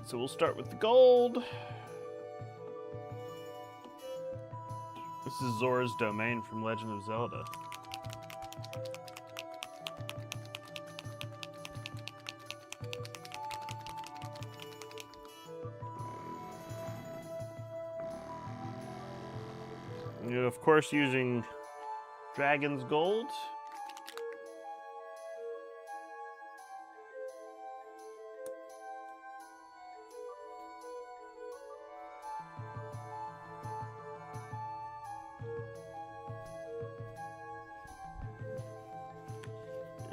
So we'll start with the gold. This is Zora's Domain from Legend of Zelda. You're of course using Dragon's Gold.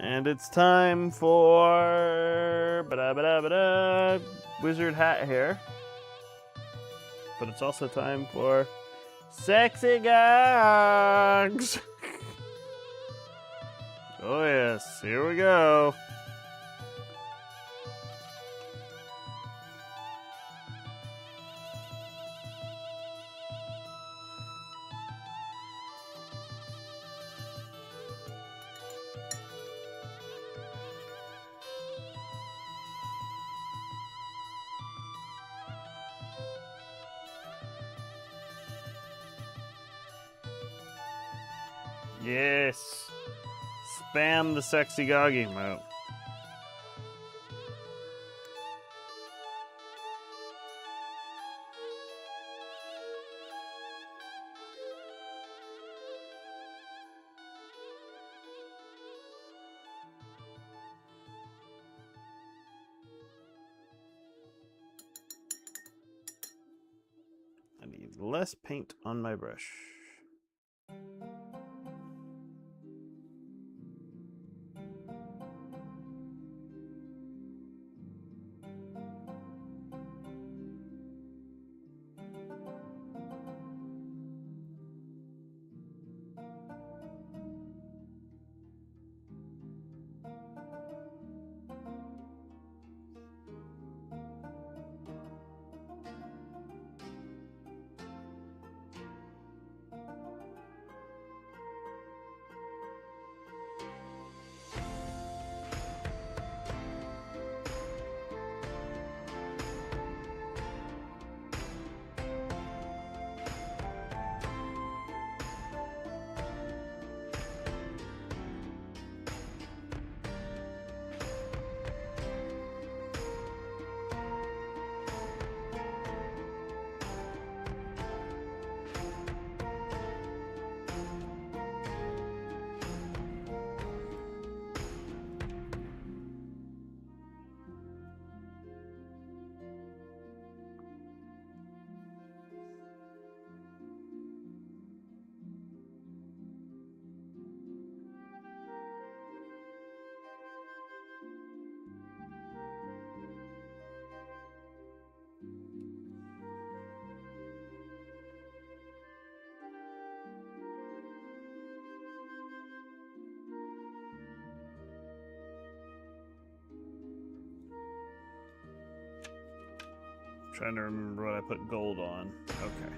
And it's time for Wizard Hat here. But it's also time for Sexy Gogs! Oh yes, here we go. Yes. Spam the sexy gog emote. I need less paint on my brush. Trying to remember what I put gold on. Okay.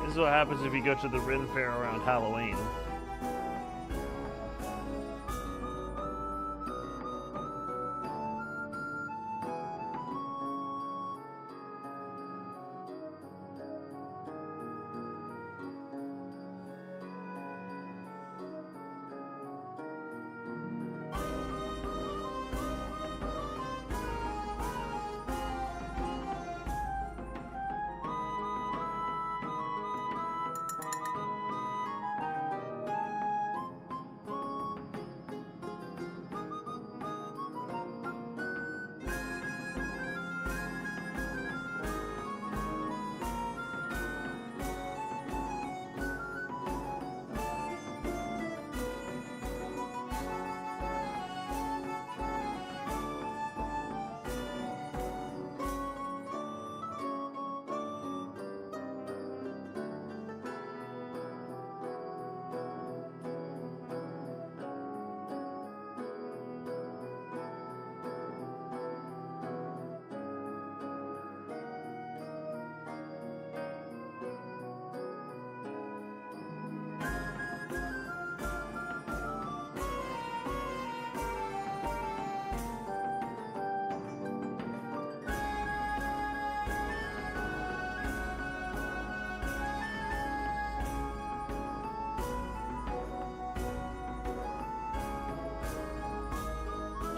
This is what happens if you go to the Ren Fair around Halloween.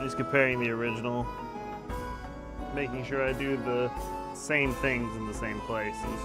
He's comparing the original, making sure I do the same things in the same places.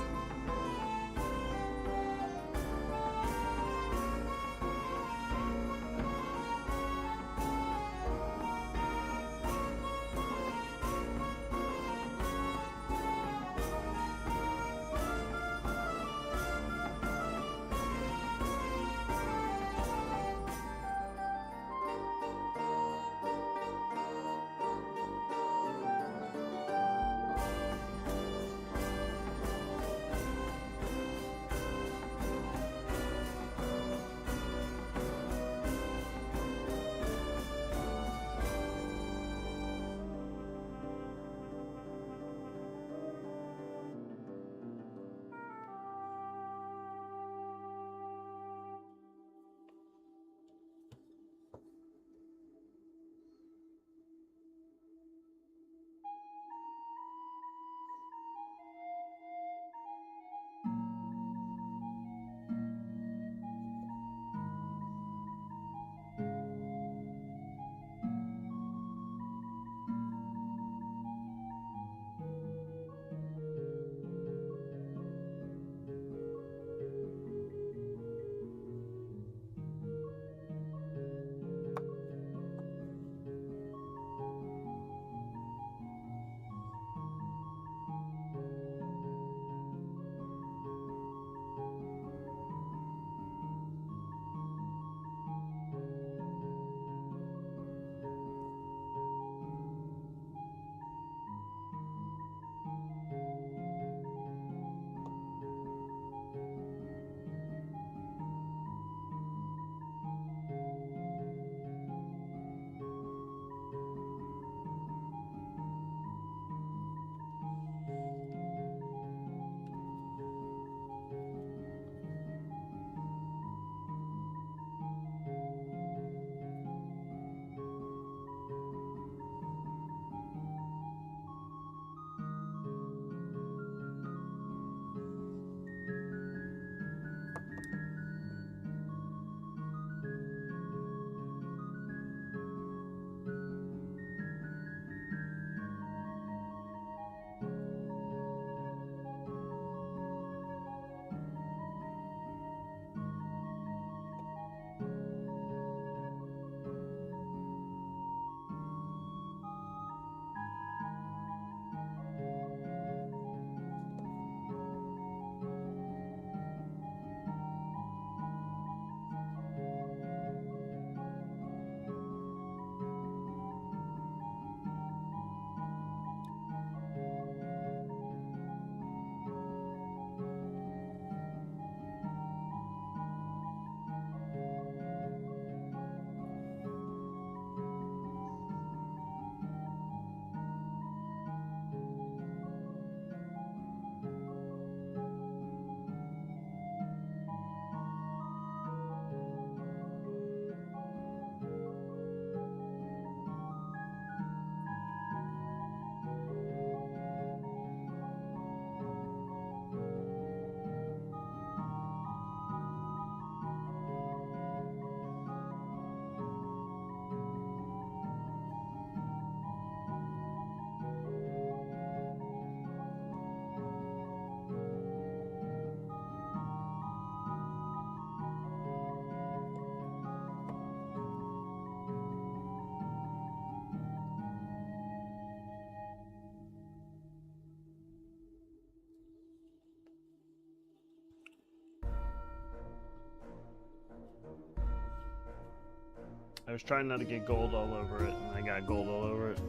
I was trying not to get gold all over it, and I got gold all over it.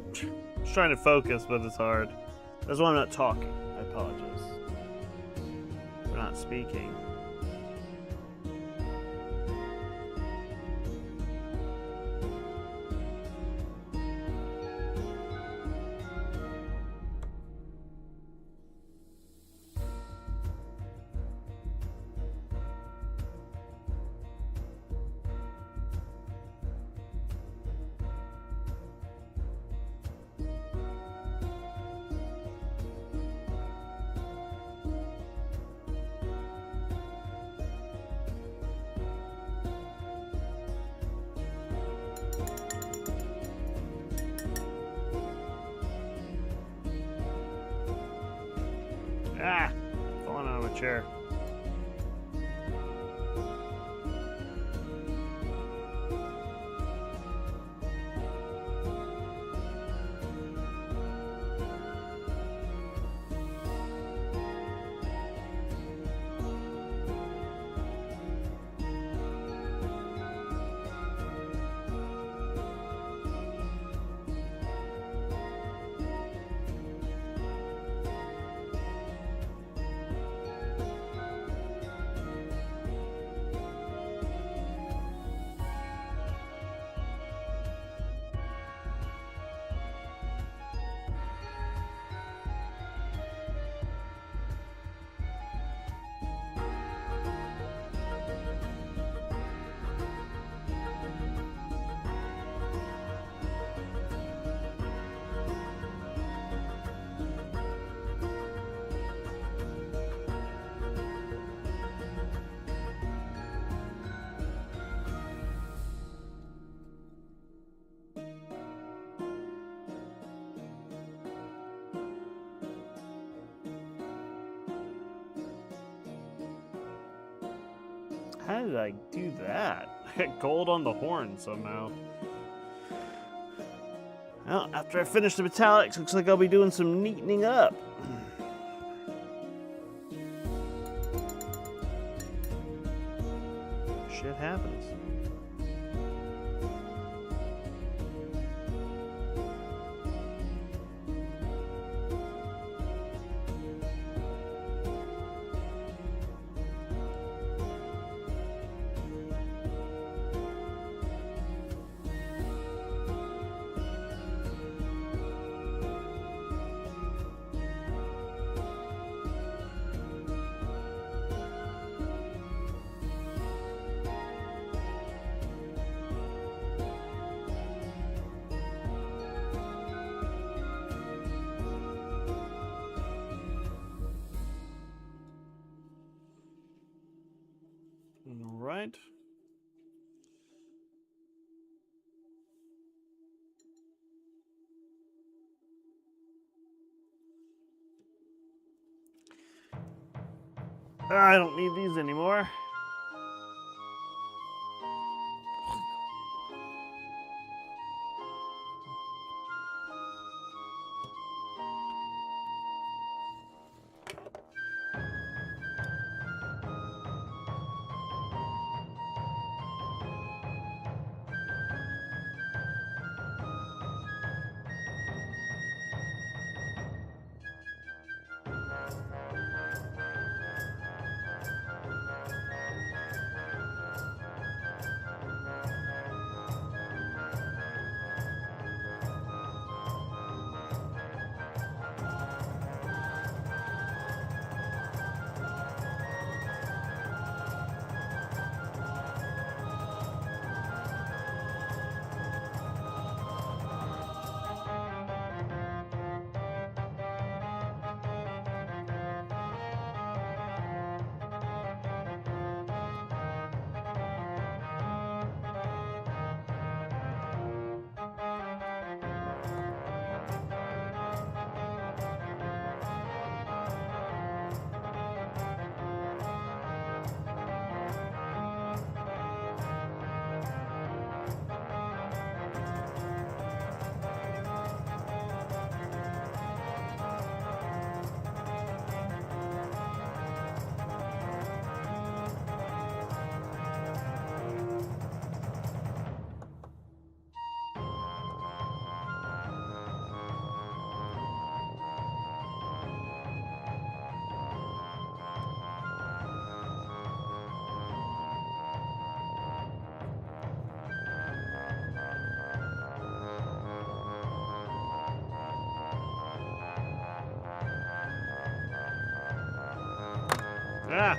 I was trying to focus, but it's hard. That's why I'm not talking. I apologize for not speaking. Sure. How did I do that? I got gold on the horn somehow. Well, after I finish the metallics, looks like I'll be doing some neatening up. Shit happens. All right. I don't need these anymore. Ah!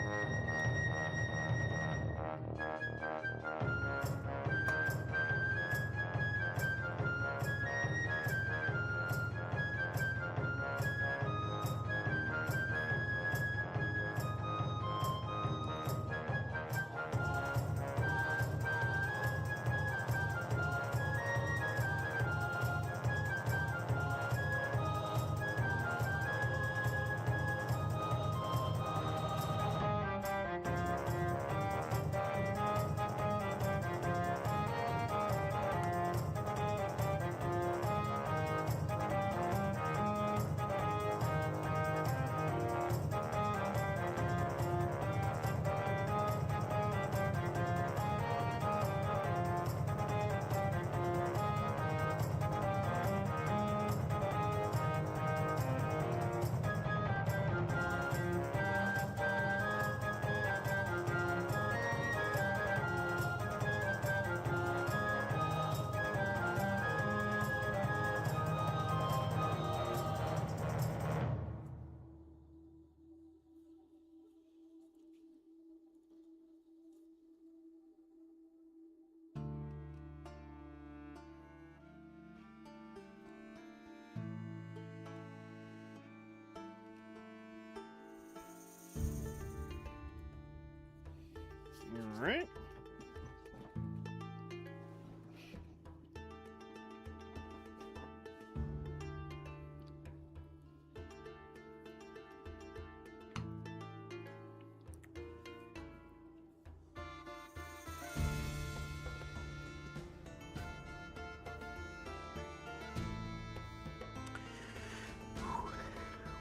All right.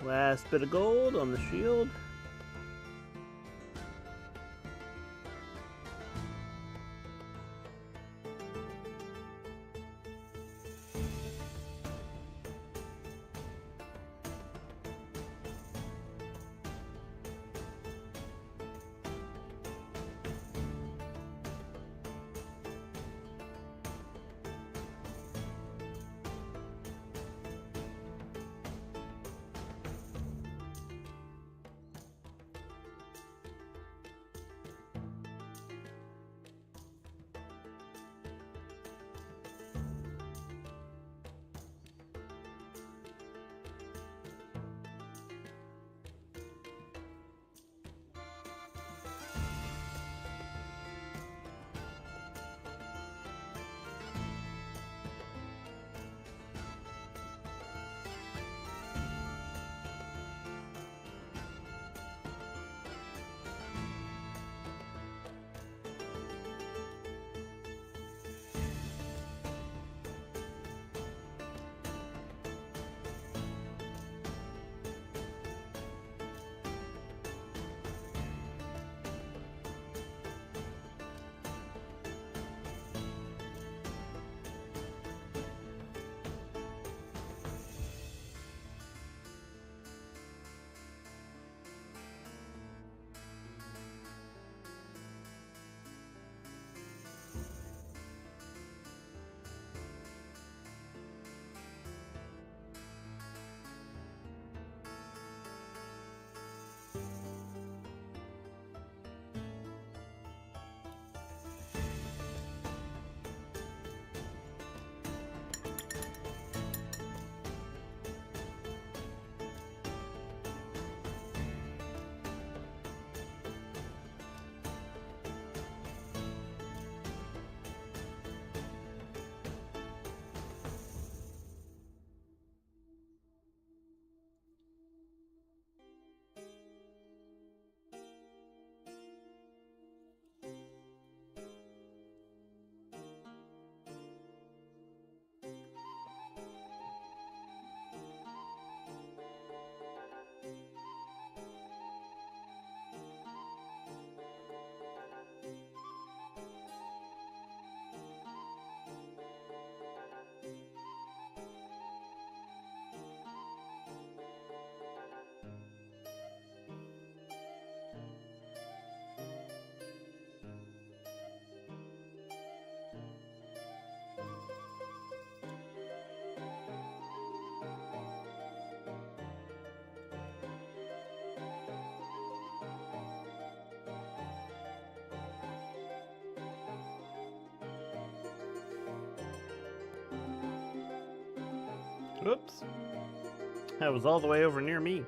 Last bit of gold on the shield. Oops. That was all the way over near me.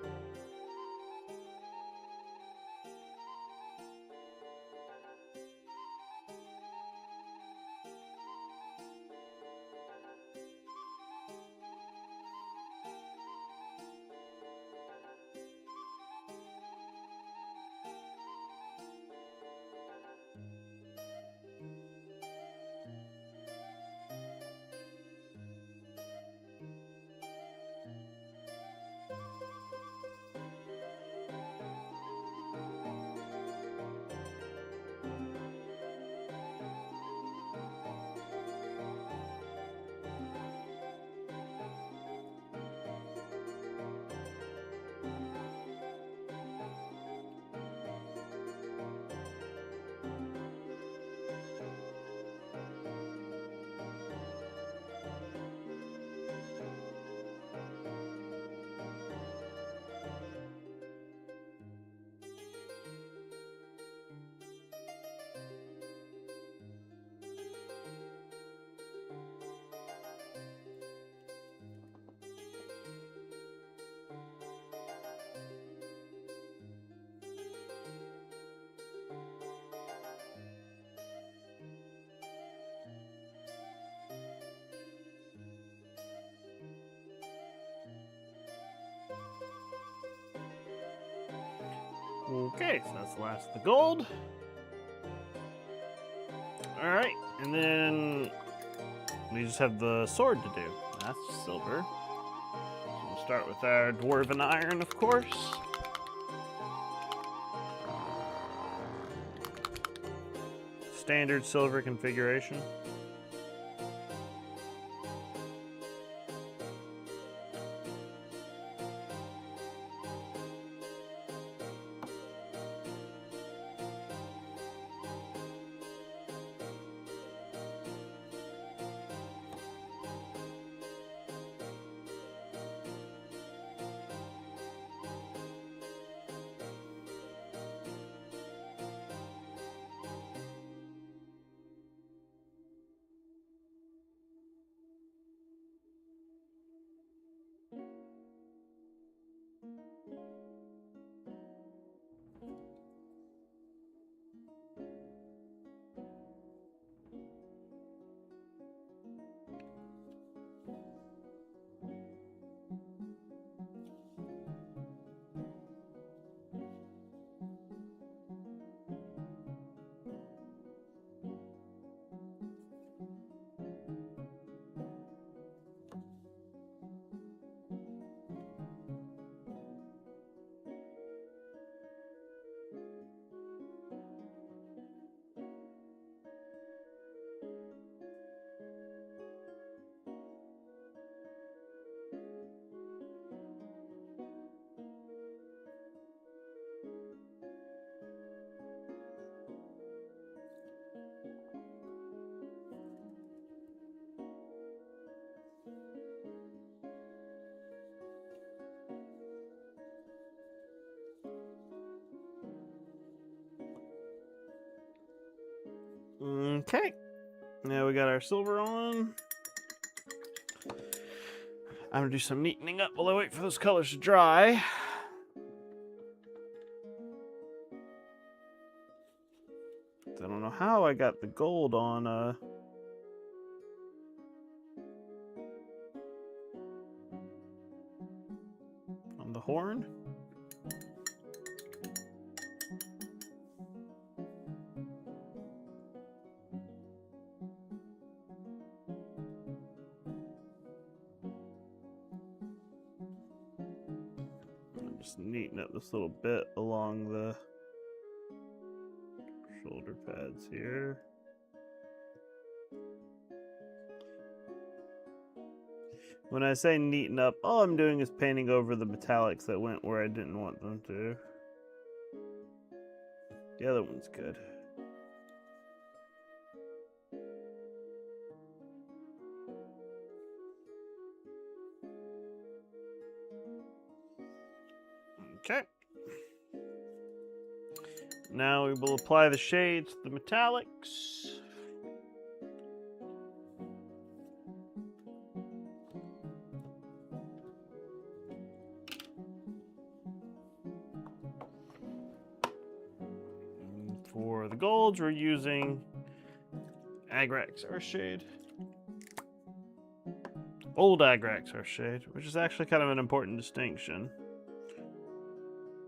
Okay, so that's the last of the gold. Alright, and then we just have the sword to do. That's silver. So we'll start with our dwarven iron, of course. Standard silver configuration. Okay, now we got our silver on. I'm gonna do some neatening up while I wait for those colors to dry. I don't know how I got the gold on the horn. Just neaten up this little bit along the shoulder pads here. When I say neaten up, all I'm doing is painting over the metallics that went where I didn't want them to. The other one's good. Okay. Now we will apply the shades to the metallics. And for the golds, we're using Agrax Earthshade. Old Agrax Earthshade, which is actually kind of an important distinction.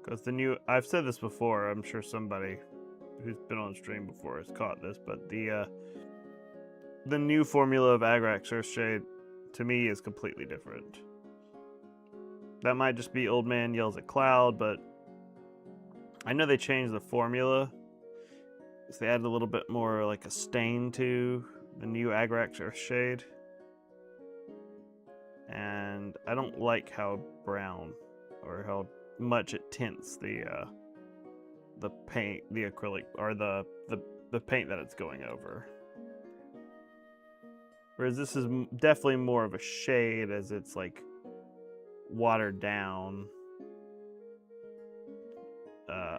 Because the new, I've said this before, I'm sure somebody who's been on stream before has caught this, but the new formula of Agrax Earthshade, to me, is completely different. That might just be Old Man Yells at Cloud, but I know they changed the formula. So they added a little bit more like a stain to the new Agrax Earthshade. And I don't like how brown, or how much it tints the paint, the acrylic, or the paint that it's going over. Whereas this is definitely more of a shade, as it's like watered down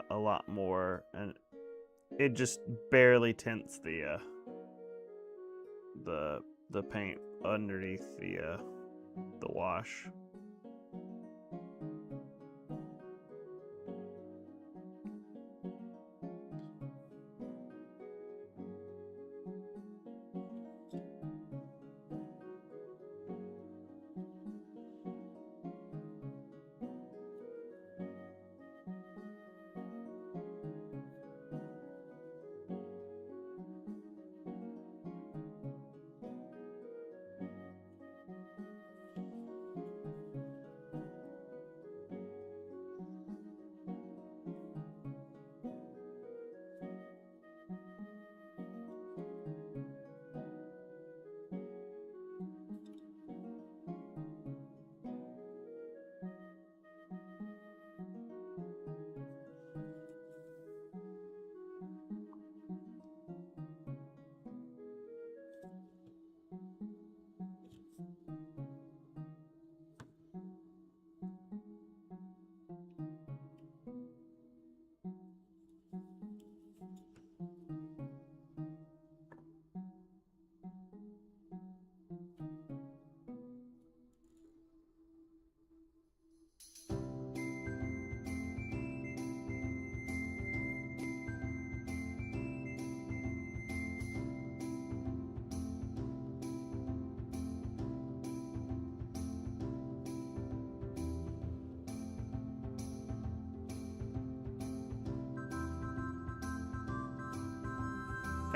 a lot more, and it just barely tints the paint underneath the wash.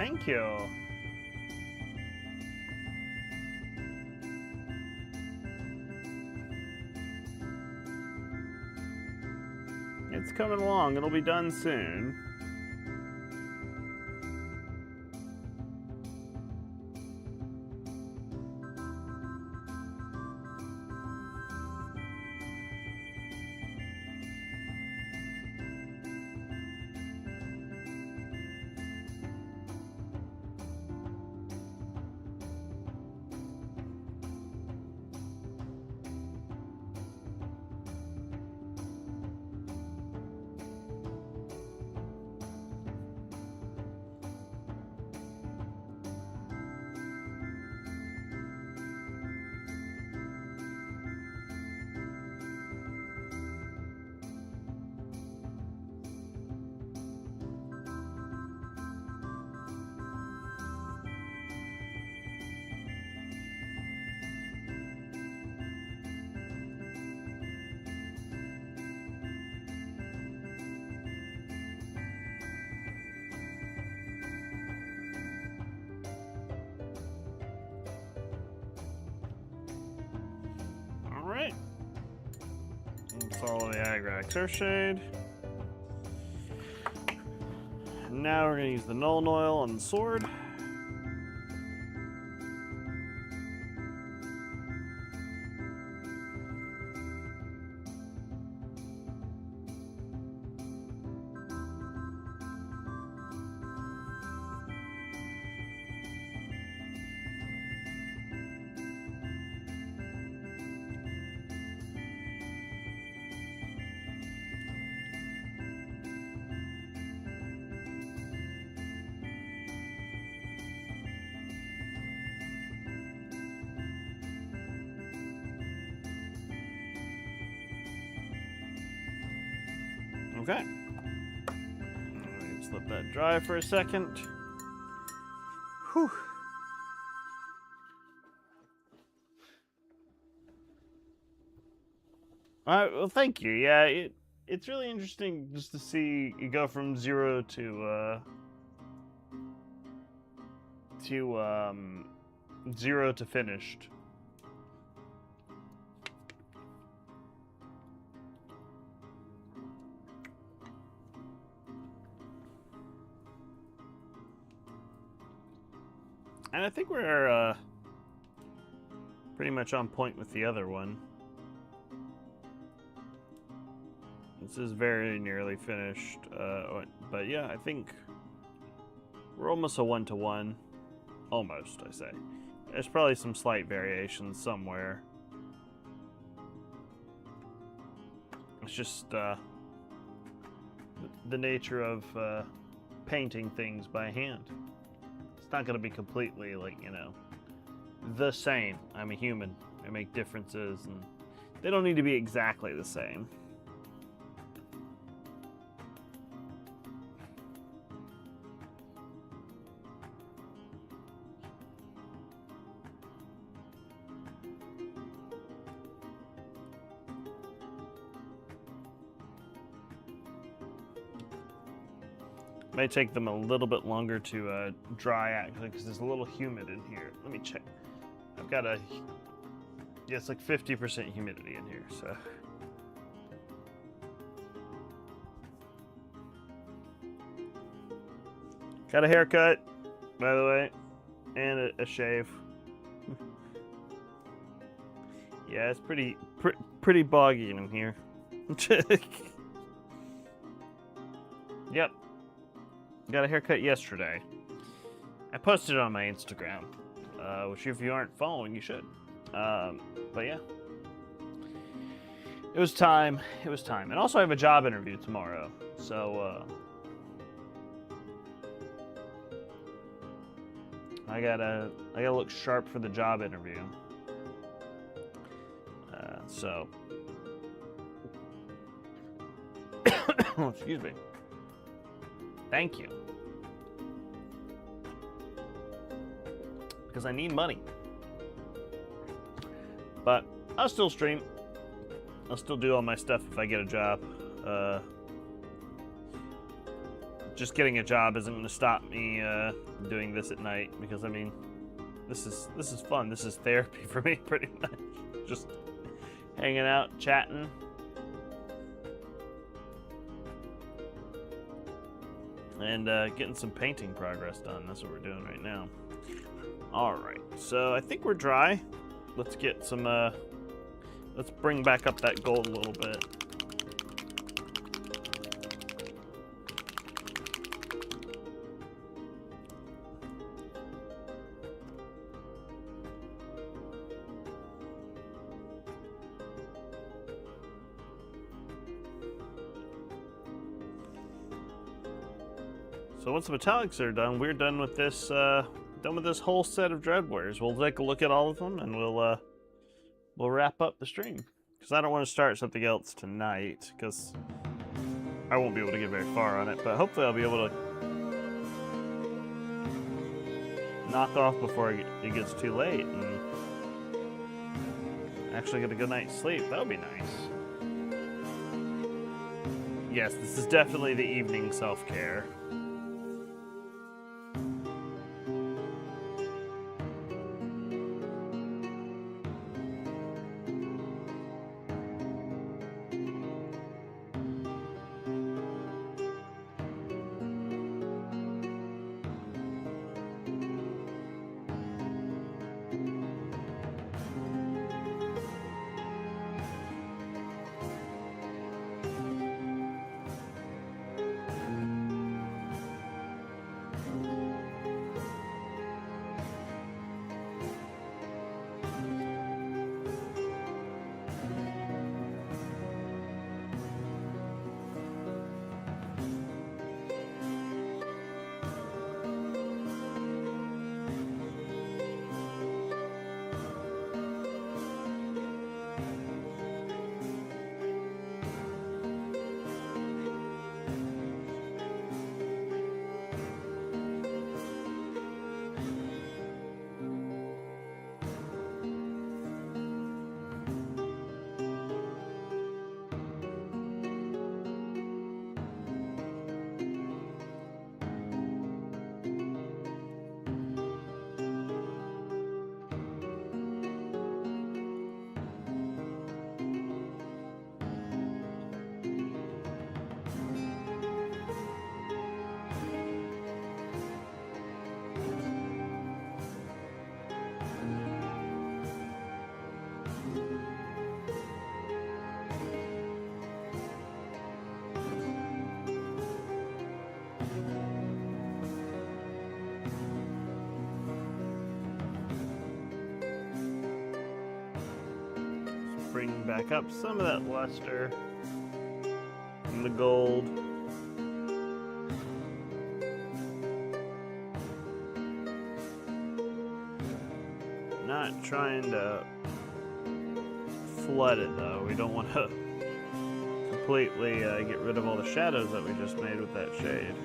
Thank you. It's coming along. It'll be done soon. Alright. Follow the Agrax Earthshade. Now we're going to use the Nuln Oil on the sword. Okay. Let's let that dry for a second. Whew. All right. Well, thank you. Yeah, it's really interesting just to see you go from 0 to 0 to finished. And I think we're pretty much on point with the other one. This is very nearly finished, but yeah, I think we're almost a 1-to-1. Almost, I say. There's probably some slight variations somewhere. It's just the nature of painting things by hand. It's not going to be completely, like, you know, the same. I'm a human. I make differences, and they don't need to be exactly the same. May take them a little bit longer to dry actually because it's a little humid in here. Let me check. I've got yeah, it's like 50% humidity in here, so. Got a haircut, by the way, and a shave. Yeah, it's pretty boggy in here. Yep. Got a haircut yesterday. I posted it on my Instagram, which if you aren't following, you should. But yeah, it was time. It was time. And also, I have a job interview tomorrow, so I gotta look sharp for the job interview. So, oh, excuse me. Thank you. Because I need money. But I'll still stream. I'll still do all my stuff if I get a job. just getting a job isn't going to stop me doing this at night, because I mean, this is fun. This is therapy for me, pretty much. Just hanging out, chatting. And getting some painting progress done. That's what we're doing right now. Alright, so I think we're dry. Let's get some, let's bring back up that gold a little bit. So once the metallics are done, we're done with this whole set of Dread Warriors. We'll take a look at all of them, and we'll wrap up the stream. Because I don't want to start something else tonight, because I won't be able to get very far on it. But hopefully I'll be able to knock off before it gets too late, and actually get a good night's sleep. That would be nice. Yes, this is definitely the evening self-care. Bring back up some of that luster and the gold. Not trying to flood it though. We don't want to completely get rid of all the shadows that we just made with that shade.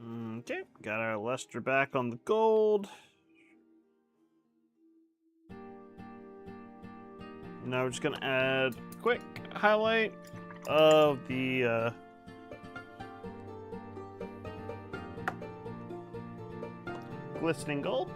Okay, got our luster back on the gold. Now we're just gonna add a quick highlight of the glistening gold.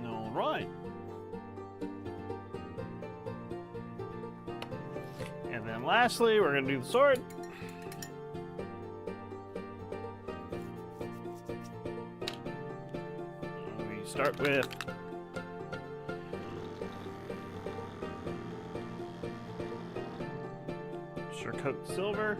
All right. And then lastly, we're going to do the sword. We start with Sugarcoat Silver.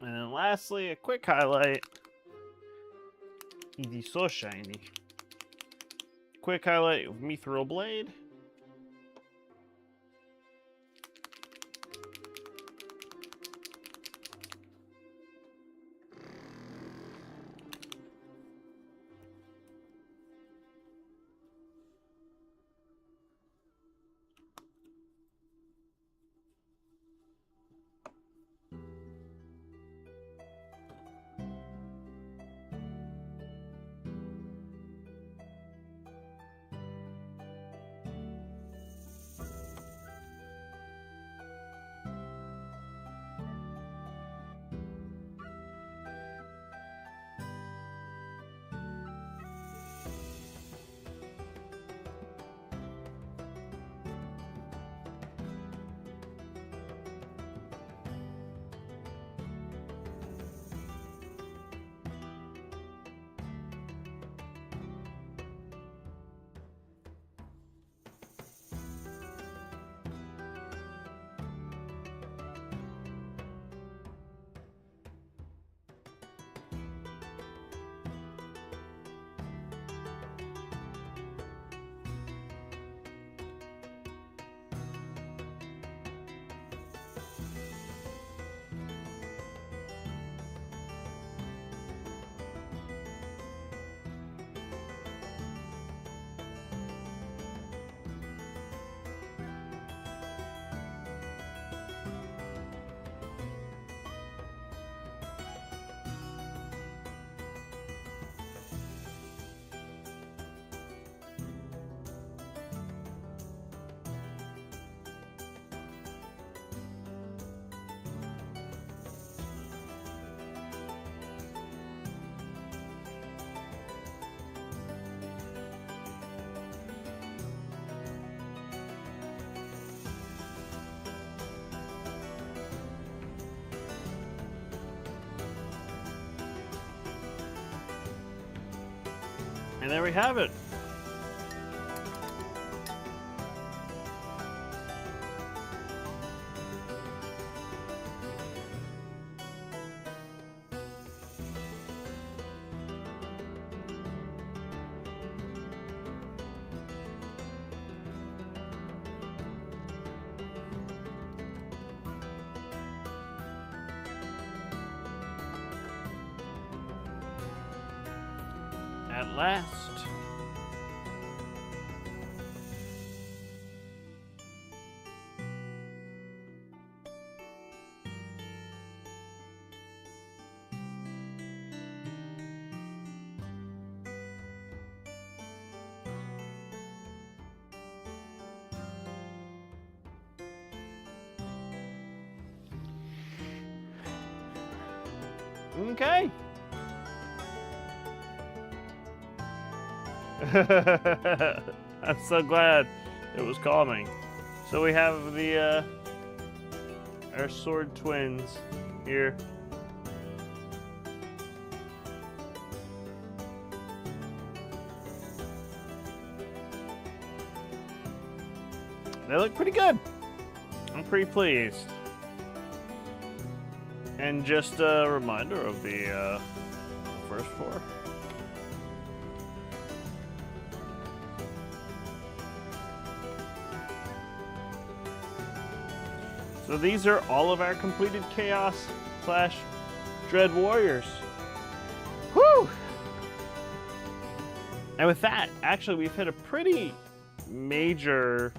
And then lastly, a quick highlight. It is so shiny. Quick highlight of Mithril Blade. And there we have it. At last. Okay. I'm so glad it was calming. So we have the our sword twins here. They look pretty good. I'm pretty pleased. And just a reminder of the first four. So these are all of our completed Chaos / Dread Warriors. Whew! And with that, actually, we've hit a pretty major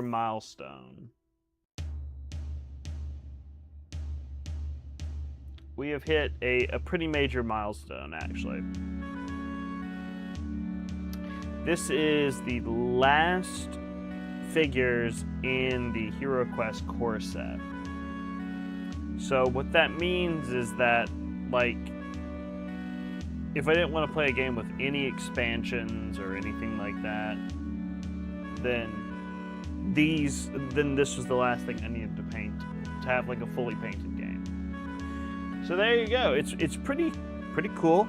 milestone. We have hit a pretty major milestone, actually. This is the last figures in the Hero Quest core set. So what that means is that, like, if I didn't want to play a game with any expansions or anything like that, then this was the last thing I needed to paint to have like a fully painted game. So there you go. It's pretty cool.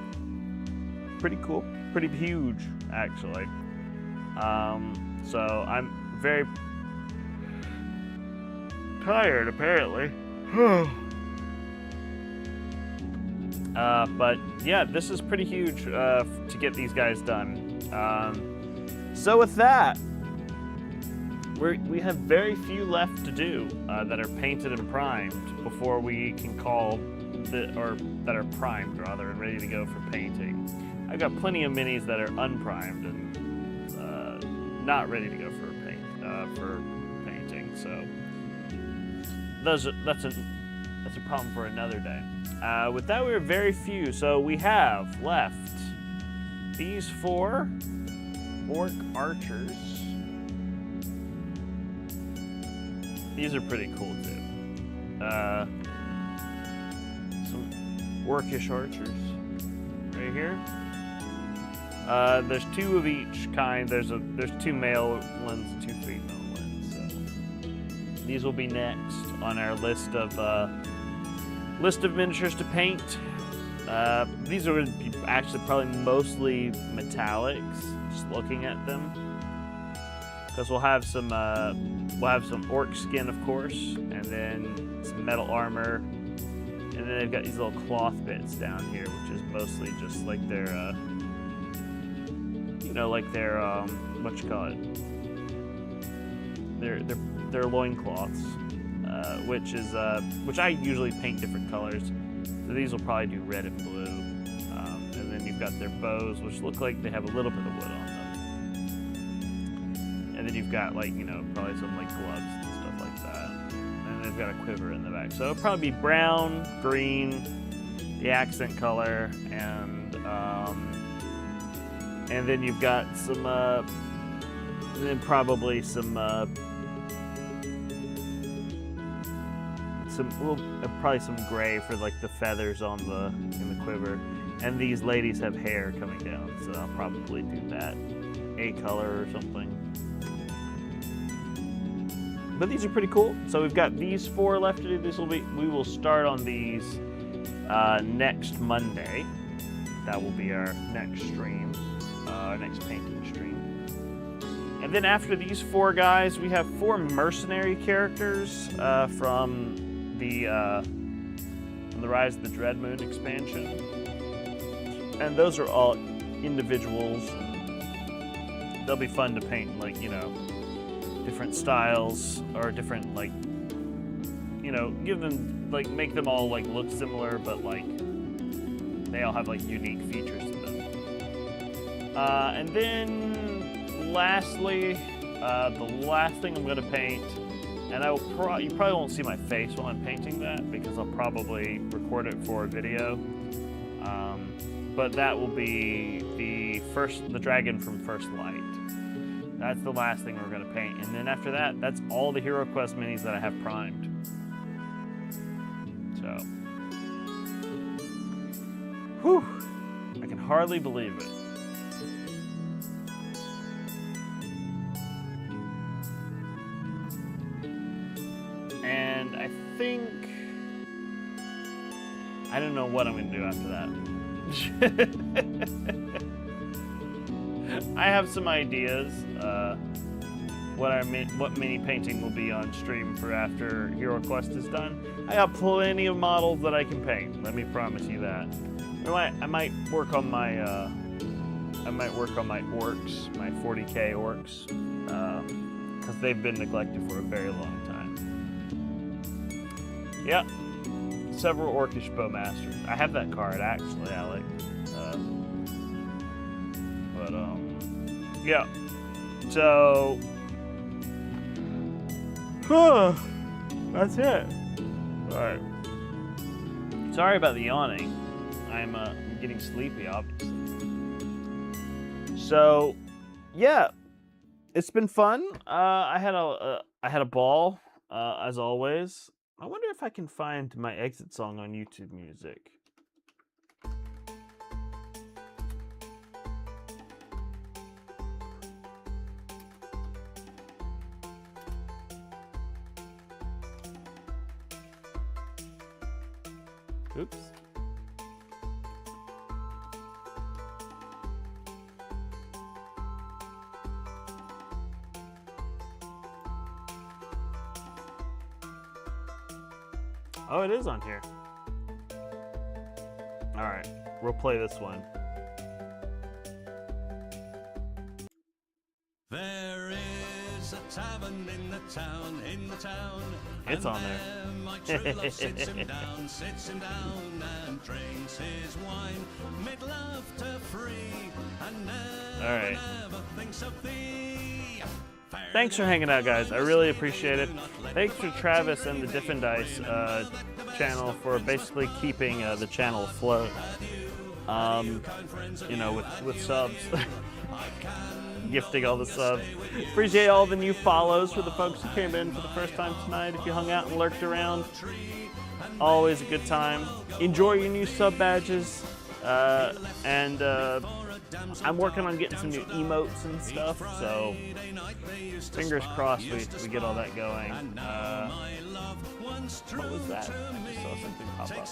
Pretty cool. Pretty huge, actually. So I'm very tired, apparently. But yeah, this is pretty huge to get these guys done. So with that, we have very few left to do that are painted and primed before we can call or that are primed rather and ready to go for painting. I've got plenty of minis that are unprimed and not ready to go for painting. So that's a problem for another day. With that, we are very few. So we have left these 4 orc archers. These are pretty cool too. Some orcish archers right here. There's 2 of each kind. There's 2 male ones and 2 female ones. So these will be next on our list of miniatures to paint. These are actually probably mostly metallics. Just looking at them, because we'll have some orc skin, of course, and then some metal armor, and then they've got these little cloth bits down here, which is mostly just like their, what you call it? Their loincloths, which I usually paint different colors. So these will probably do red and blue, and then you've got their bows, which look like they have a little bit of wood on them. And then you've got, like, probably some like gloves and stuff like that. And they've got a quiver in the back. So it'll probably be brown, green, the accent color, and then you've got some, and then probably some gray for like the feathers in the quiver. And these ladies have hair coming down, so I'll probably do that a color or something. But these are pretty cool. So we've got these 4 left to do. We will start on these next Monday. that will be our next stream, our next painting stream. And then after these 4 guys, we have 4 mercenary characters from the Rise of the Dreadmoon expansion. And those are all individuals. They'll be fun to paint, like, you know, different styles or different, like, you know, give them, like, make them all, like, look similar, but, like, they all have, like, unique features to them. And then, lastly, the last thing I'm going to paint, and you probably won't see my face while I'm painting that, because I'll probably record it for a video. But that will be the dragon from First Light. That's the last thing we're going to paint. And then after that, that's all the Hero Quest minis that I have primed. So, whew, I can hardly believe it. And I think, I don't know what I'm going to do after that. I have some ideas what mini painting will be on stream for after Hero Quest is done. I got plenty of models that I can paint. Let me promise you that. I might work on my orcs, my 40k orcs, because they've been neglected for a very long time. Yeah. Several Orcish Bowmasters. I have that card actually, Alec. Yeah. So, that's it. All right. Sorry about the yawning. I'm getting sleepy, obviously. So, yeah, it's been fun. I had a ball as always. I wonder if I can find my exit song on YouTube Music. Oops. Oh, it is on here. All right, we'll play this one. There is a tavern in the town, It's on there. My true love sits him down, and drinks his wine, made love to free, and never, All right. never thinks of thee. Thanks for hanging out, guys. I really appreciate it. Thanks to Travis and the Diff & Dice channel for basically keeping the channel afloat. You know, with subs. Gifting all the subs. Appreciate all the new follows for the folks who came in for the first time tonight. If you hung out and lurked around, always a good time. Enjoy your new sub badges. I'm working on getting some new emotes and stuff, so fingers crossed we get all that going. What was that? I just saw something pop up.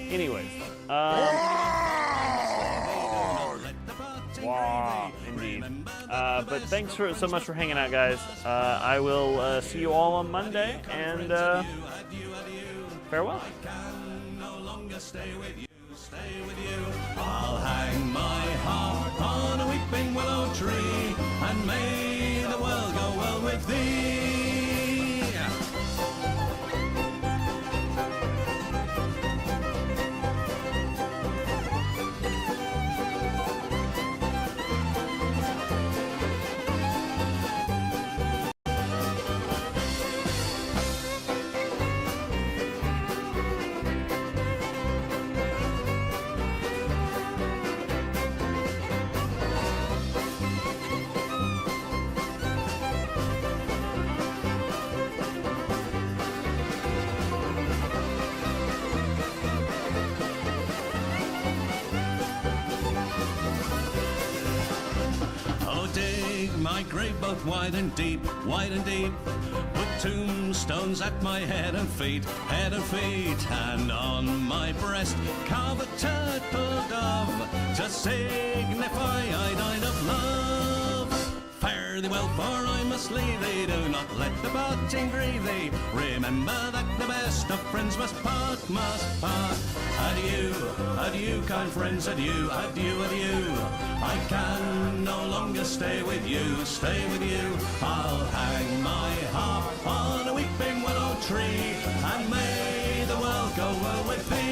Anyways, wow, indeed. But thanks so much for hanging out, guys. I will see you all on Monday, and farewell. Stay with you. I'll hang my harp on a weeping willow tree, and may the world go well with thee. my grave both wide and deep, wide and deep. Put tombstones at my head and feet, and on my breast carve a turtle dove to signify I died of love. Fare thee well, for I must leave thee. Do not let the parting grieve thee. Remember that the best of friends must part, must part. Adieu, adieu, kind friends, adieu, adieu, adieu. I can no longer stay with you, stay with you. I'll hang my harp on a weeping willow tree, and may the world go well with thee.